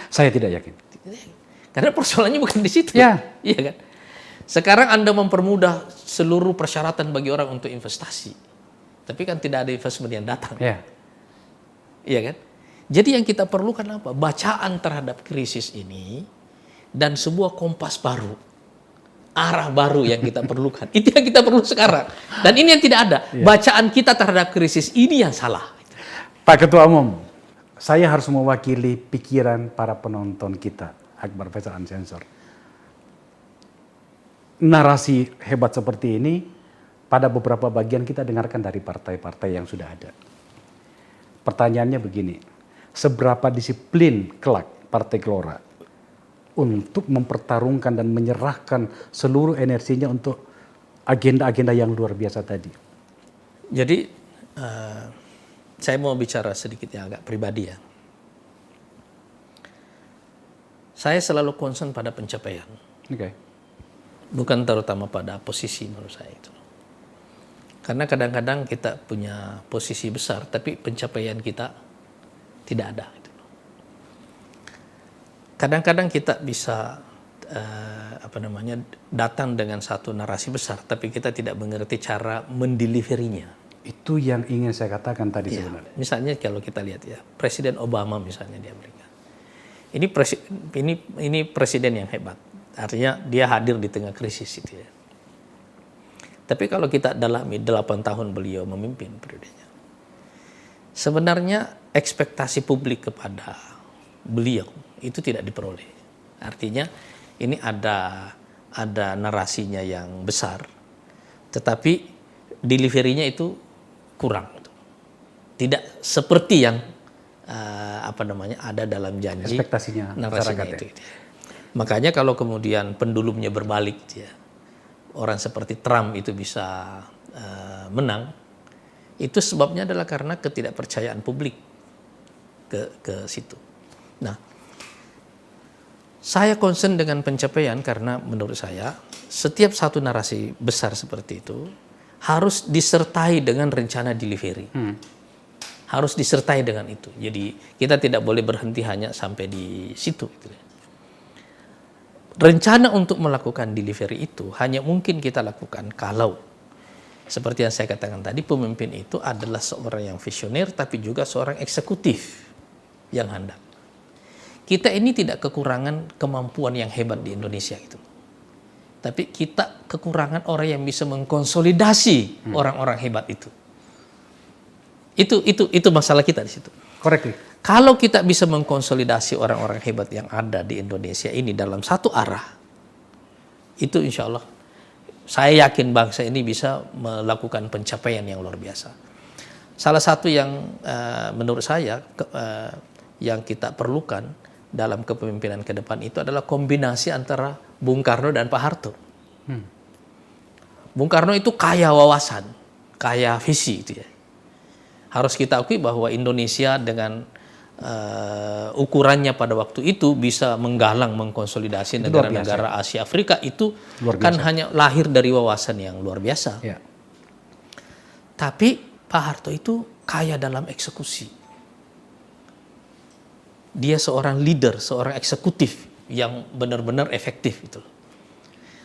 Saya tidak yakin. Karena persoalannya bukan di situ. Ya. Iya kan? Sekarang Anda mempermudah seluruh persyaratan bagi orang untuk investasi. Tapi kan tidak ada investment yang datang. Ya. Iya kan? Jadi yang kita perlukan apa? Bacaan terhadap krisis ini dan sebuah kompas baru. Arah baru yang kita perlukan. Itu yang kita perlu sekarang. Dan ini yang tidak ada. Ya. Bacaan kita terhadap krisis ini yang salah. Pak Ketua Umum, saya harus mewakili pikiran para penonton kita, Akbar Faisal Unsensor. Narasi hebat seperti ini pada beberapa bagian kita dengarkan dari partai-partai yang sudah ada. Pertanyaannya begini, seberapa disiplin kelak Partai Gelora untuk mempertarungkan dan menyerahkan seluruh energinya untuk agenda-agenda yang luar biasa tadi? Jadi saya mau bicara sedikit yang agak pribadi ya. Saya selalu concern pada pencapaian. Oke. Bukan terutama pada posisi menurut saya itu. Karena kadang-kadang kita punya posisi besar, tapi pencapaian kita tidak ada. Kadang-kadang kita bisa datang dengan satu narasi besar, tapi kita tidak mengerti cara mendeliverinya. Itu yang ingin saya katakan tadi Ya, sebenarnya. misalnya kalau kita lihat ya, Presiden Obama misalnya di Amerika. Ini presiden yang hebat. Artinya dia hadir di tengah krisis itu ya. Tapi kalau kita dalami 8 tahun beliau memimpin periodenya, sebenarnya ekspektasi publik kepada beliau itu tidak diperoleh. Artinya ini ada narasinya yang besar, tetapi delivery-nya itu kurang. Tidak seperti yang ada dalam janji Ekspektasinya narasinya masyarakat itu. Makanya kalau kemudian pendulumnya berbalik, ya, orang seperti Trump itu bisa menang, itu sebabnya adalah karena ketidakpercayaan publik ke situ. Nah, saya concern dengan pencapaian karena menurut saya setiap satu narasi besar seperti itu harus disertai dengan rencana delivery. Harus disertai dengan itu. Jadi kita tidak boleh berhenti hanya sampai di situ. Rencana untuk melakukan delivery itu hanya mungkin kita lakukan kalau seperti yang saya katakan tadi, pemimpin itu adalah seorang yang visioner tapi juga seorang eksekutif yang handal. Kita ini tidak kekurangan kemampuan yang hebat di Indonesia gitu. Tapi kita kekurangan orang yang bisa mengkonsolidasi orang-orang hebat itu. Itu masalah kita di situ. Correctly. Kalau kita bisa mengkonsolidasi orang-orang hebat yang ada di Indonesia ini dalam satu arah, itu insya Allah saya yakin bangsa ini bisa melakukan pencapaian yang luar biasa. Salah satu yang menurut saya yang kita perlukan dalam kepemimpinan ke depan itu adalah kombinasi antara Bung Karno dan Pak Harto. Bung Karno itu kaya wawasan, kaya visi itu ya. Harus kita akui bahwa Indonesia dengan ukurannya pada waktu itu bisa menggalang, mengkonsolidasi negara-negara Asia Afrika itu kan hanya lahir dari wawasan yang luar biasa. Ya. Tapi Pak Harto itu kaya dalam eksekusi. Dia seorang leader, seorang eksekutif yang benar-benar efektif itu.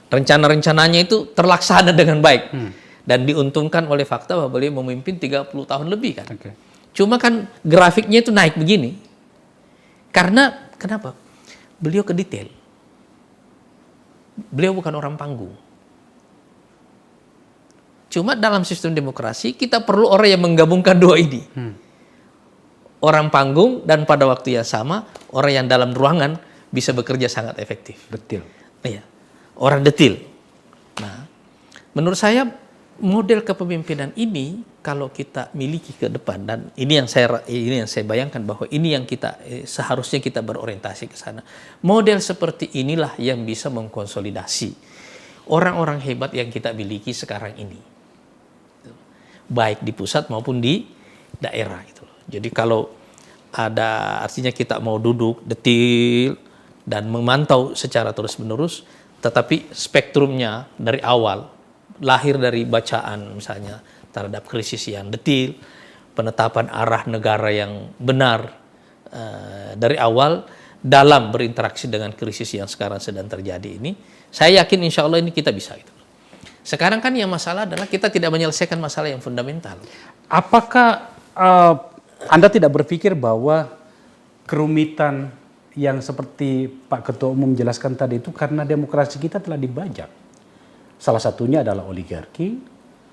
Rencana-rencananya itu terlaksana dengan baik. Dan diuntungkan oleh fakta bahwa beliau memimpin 30 tahun lebih kan. Okay. Cuma kan grafiknya itu naik begini. Karena kenapa? Beliau ke detail. Beliau bukan orang panggung. Cuma dalam sistem demokrasi kita perlu orang yang menggabungkan dua ini. Orang panggung dan pada waktu yang sama orang yang dalam ruangan bisa bekerja sangat efektif. Detil. Iya. Orang detil. Nah, menurut saya model kepemimpinan ini kalau kita miliki ke depan, dan ini yang saya bayangkan bahwa ini yang kita seharusnya kita berorientasi ke sana. Model seperti inilah yang bisa mengkonsolidasi orang-orang hebat yang kita miliki sekarang ini, baik di pusat maupun di daerah gitu. Jadi kalau ada artinya kita mau duduk detil dan memantau secara terus-menerus, tetapi spektrumnya dari awal lahir dari bacaan misalnya terhadap krisis yang detil, penetapan arah negara yang benar dari awal dalam berinteraksi dengan krisis yang sekarang sedang terjadi ini, saya yakin insya Allah ini kita bisa. Gitu. Sekarang kan yang masalah adalah kita tidak menyelesaikan masalah yang fundamental. Apakah Anda tidak berpikir bahwa kerumitan yang seperti Pak Ketua Umum menjelaskan tadi itu karena demokrasi kita telah dibajak? Salah satunya adalah oligarki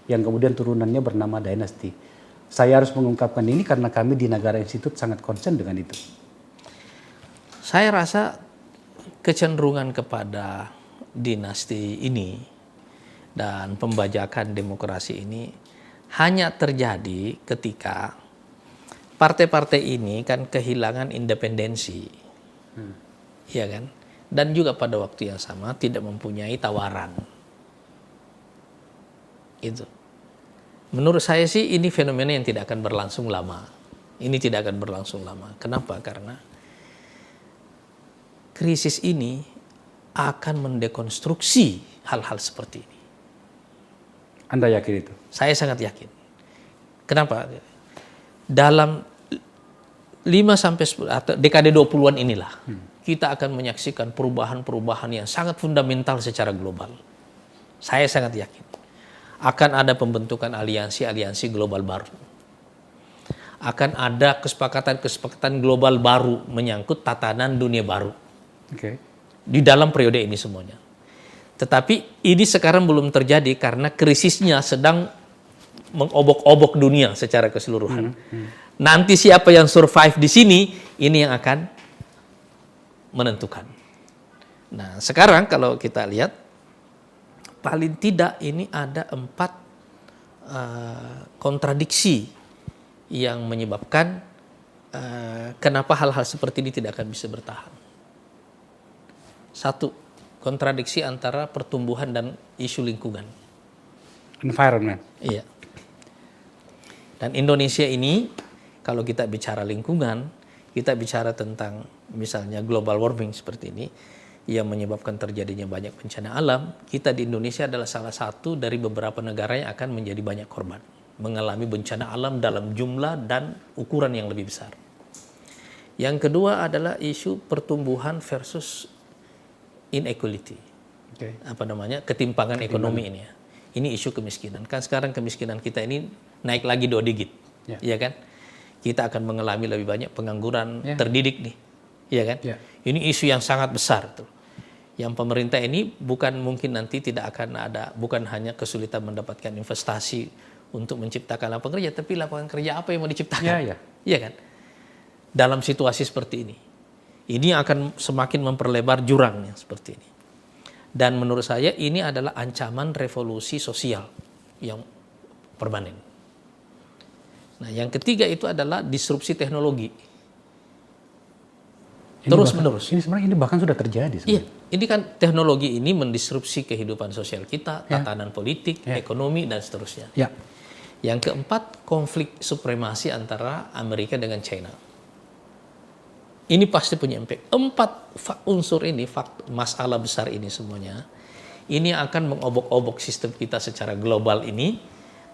yang kemudian turunannya bernama dinasti. Saya harus mengungkapkan ini karena kami di Nagara Institute sangat concern dengan itu. Saya rasa kecenderungan kepada dinasti ini dan pembajakan demokrasi ini hanya terjadi ketika partai-partai ini kan kehilangan independensi, ya kan? Dan juga pada waktu yang sama tidak mempunyai tawaran. Itu. Menurut saya sih ini fenomena yang tidak akan berlangsung lama. Ini tidak akan berlangsung lama. Kenapa? Karena krisis ini akan mendekonstruksi hal-hal seperti ini. Anda yakin itu? Saya sangat yakin. Kenapa? Dalam 5 sampai 10 atau dekade 20-an inilah kita akan menyaksikan perubahan-perubahan yang sangat fundamental secara global. Saya sangat yakin akan ada pembentukan aliansi-aliansi global baru. Akan ada kesepakatan-kesepakatan global baru menyangkut tatanan dunia baru. Oke. Di dalam periode ini semuanya. Tetapi ini sekarang belum terjadi karena krisisnya sedang mengobok-obok dunia secara keseluruhan. Nanti siapa yang survive di sini, ini yang akan menentukan. Nah, sekarang kalau kita lihat, paling tidak ini ada 4 kontradiksi yang menyebabkan kenapa hal-hal seperti ini tidak akan bisa bertahan. 1, kontradiksi antara pertumbuhan dan isu lingkungan. Environment. Iya. Dan Indonesia ini, kalau kita bicara lingkungan, kita bicara tentang misalnya global warming seperti ini, yang menyebabkan terjadinya banyak bencana alam, kita di Indonesia adalah salah satu dari beberapa negara yang akan menjadi banyak korban, mengalami bencana alam dalam jumlah dan ukuran yang lebih besar. Yang kedua adalah isu pertumbuhan versus inequality. Okay. Ketimpangan ekonomi ini ya. Ini isu kemiskinan. Kan sekarang kemiskinan kita ini naik lagi 2 digit. Ya kan? Kita akan mengalami lebih banyak pengangguran terdidik nih. Ya kan? Ini isu yang sangat besar tuh. Yang pemerintah ini bukan mungkin nanti tidak akan ada, bukan hanya kesulitan mendapatkan investasi untuk menciptakan lapangan kerja, tapi lapangan kerja apa yang mau diciptakan? Iya kan? Dalam situasi seperti ini akan semakin memperlebar jurangnya seperti ini. Dan menurut saya ini adalah ancaman revolusi sosial yang permanen. Nah, yang ketiga itu adalah disrupsi teknologi. Terus menerus. Ini bahkan sudah terjadi. Iya, ini kan teknologi ini mendisrupsi kehidupan sosial kita, tatanan politik, ekonomi dan seterusnya. Yang keempat, konflik supremasi antara Amerika dengan China. Ini pasti punya impact. 4 unsur ini, masalah besar ini semuanya, ini akan mengobok-obok sistem kita secara global ini,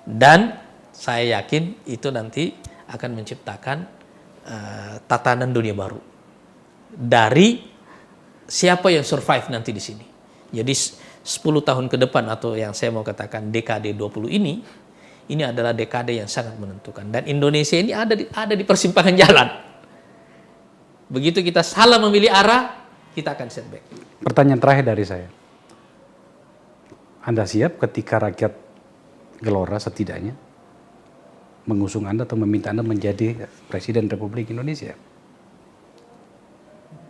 dan saya yakin itu nanti akan menciptakan tatanan dunia baru. Dari siapa yang survive nanti di sini. Jadi 10 tahun ke depan atau yang saya mau katakan dekade 20 ini adalah dekade yang sangat menentukan. Dan Indonesia ini ada di persimpangan jalan. Begitu kita salah memilih arah, kita akan setback. Pertanyaan terakhir dari saya. Anda siap ketika rakyat Gelora setidaknya mengusung Anda atau meminta Anda menjadi Presiden Republik Indonesia?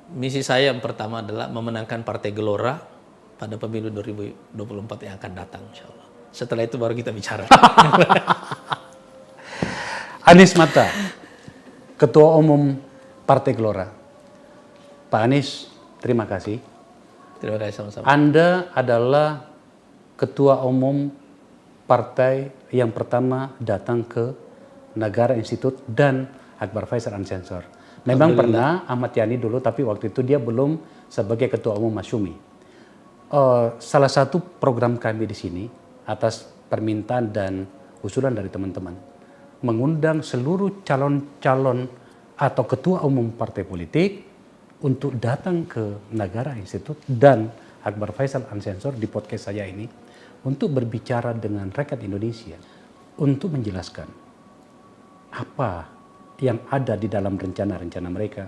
Misi saya yang pertama adalah memenangkan Partai Gelora pada pemilu 2024 yang akan datang, insya Allah. Setelah itu baru kita bicara. Anies Mata, Ketua Umum Partai Gelora. Pak Anies, terima kasih. Terima kasih sama-sama. Anda adalah Ketua Umum partai yang pertama datang ke Negara Institute dan Akbar Faisal Uncensored. Memang pernah Ahmad Yani dulu, tapi waktu itu dia belum sebagai Ketua Umum Masyumi. Salah satu program kami di sini atas permintaan dan usulan dari teman-teman mengundang seluruh calon-calon atau ketua umum partai politik untuk datang ke Negara Institute dan Akbar Faisal Uncensored di podcast saya ini untuk berbicara dengan rakyat Indonesia untuk menjelaskan apa yang ada di dalam rencana-rencana mereka,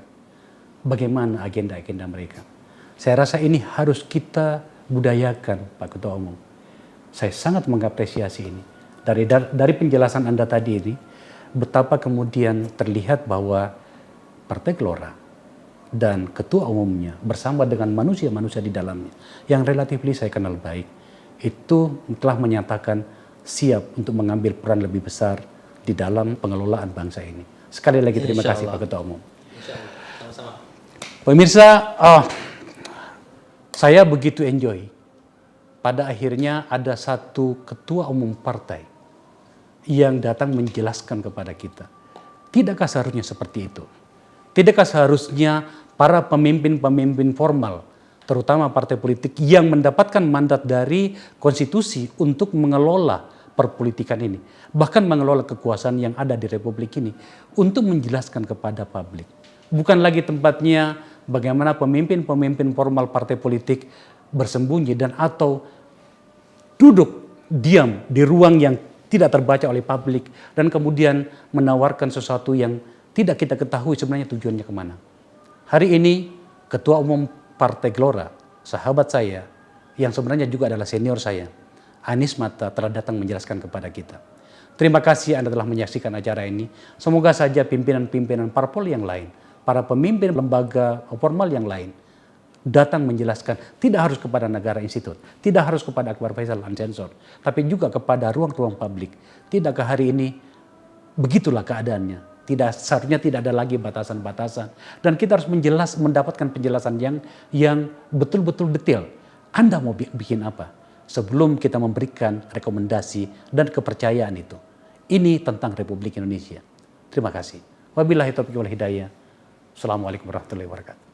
bagaimana agenda-agenda mereka. Saya rasa ini harus kita budayakan, Pak Ketua Umum. Saya sangat mengapresiasi ini. Dari penjelasan Anda tadi ini, betapa kemudian terlihat bahwa Partai Gelora dan Ketua Umumnya bersama dengan manusia-manusia di dalamnya, yang relatif saya kenal baik, itu telah menyatakan siap untuk mengambil peran lebih besar di dalam pengelolaan bangsa ini. Sekali lagi terima Insya kasih Allah. Pak Ketua Umum. Sama-sama. Pemirsa, saya begitu enjoy. Pada akhirnya ada satu ketua umum partai yang datang menjelaskan kepada kita. Tidakkah seharusnya seperti itu? Tidakkah seharusnya para pemimpin-pemimpin formal, terutama partai politik yang mendapatkan mandat dari konstitusi untuk mengelola perpolitikan ini, bahkan mengelola kekuasaan yang ada di republik ini, untuk menjelaskan kepada publik. Bukan lagi tempatnya bagaimana pemimpin-pemimpin formal partai politik bersembunyi dan atau duduk diam di ruang yang tidak terbaca oleh publik dan kemudian menawarkan sesuatu yang tidak kita ketahui sebenarnya tujuannya kemana. Hari ini Ketua Umum Partai Gelora, sahabat saya yang sebenarnya juga adalah senior saya, Anies Mata, telah datang menjelaskan kepada kita. Terima kasih Anda telah menyaksikan acara ini. Semoga saja pimpinan-pimpinan parpol yang lain, para pemimpin lembaga formal yang lain datang menjelaskan, tidak harus kepada negara institut, tidak harus kepada Akbar Faisal Unsensor, tapi juga kepada ruang-ruang publik. Tidakkah hari ini begitulah keadaannya? Seharusnya tidak ada lagi batasan-batasan, dan kita harus mendapatkan penjelasan yang betul-betul detail. Anda mau bikin apa? Sebelum kita memberikan rekomendasi dan kepercayaan itu. Ini tentang Republik Indonesia. Terima kasih. Wabillahi taufiq wal hidayah. Assalamualaikum warahmatullahi wabarakatuh.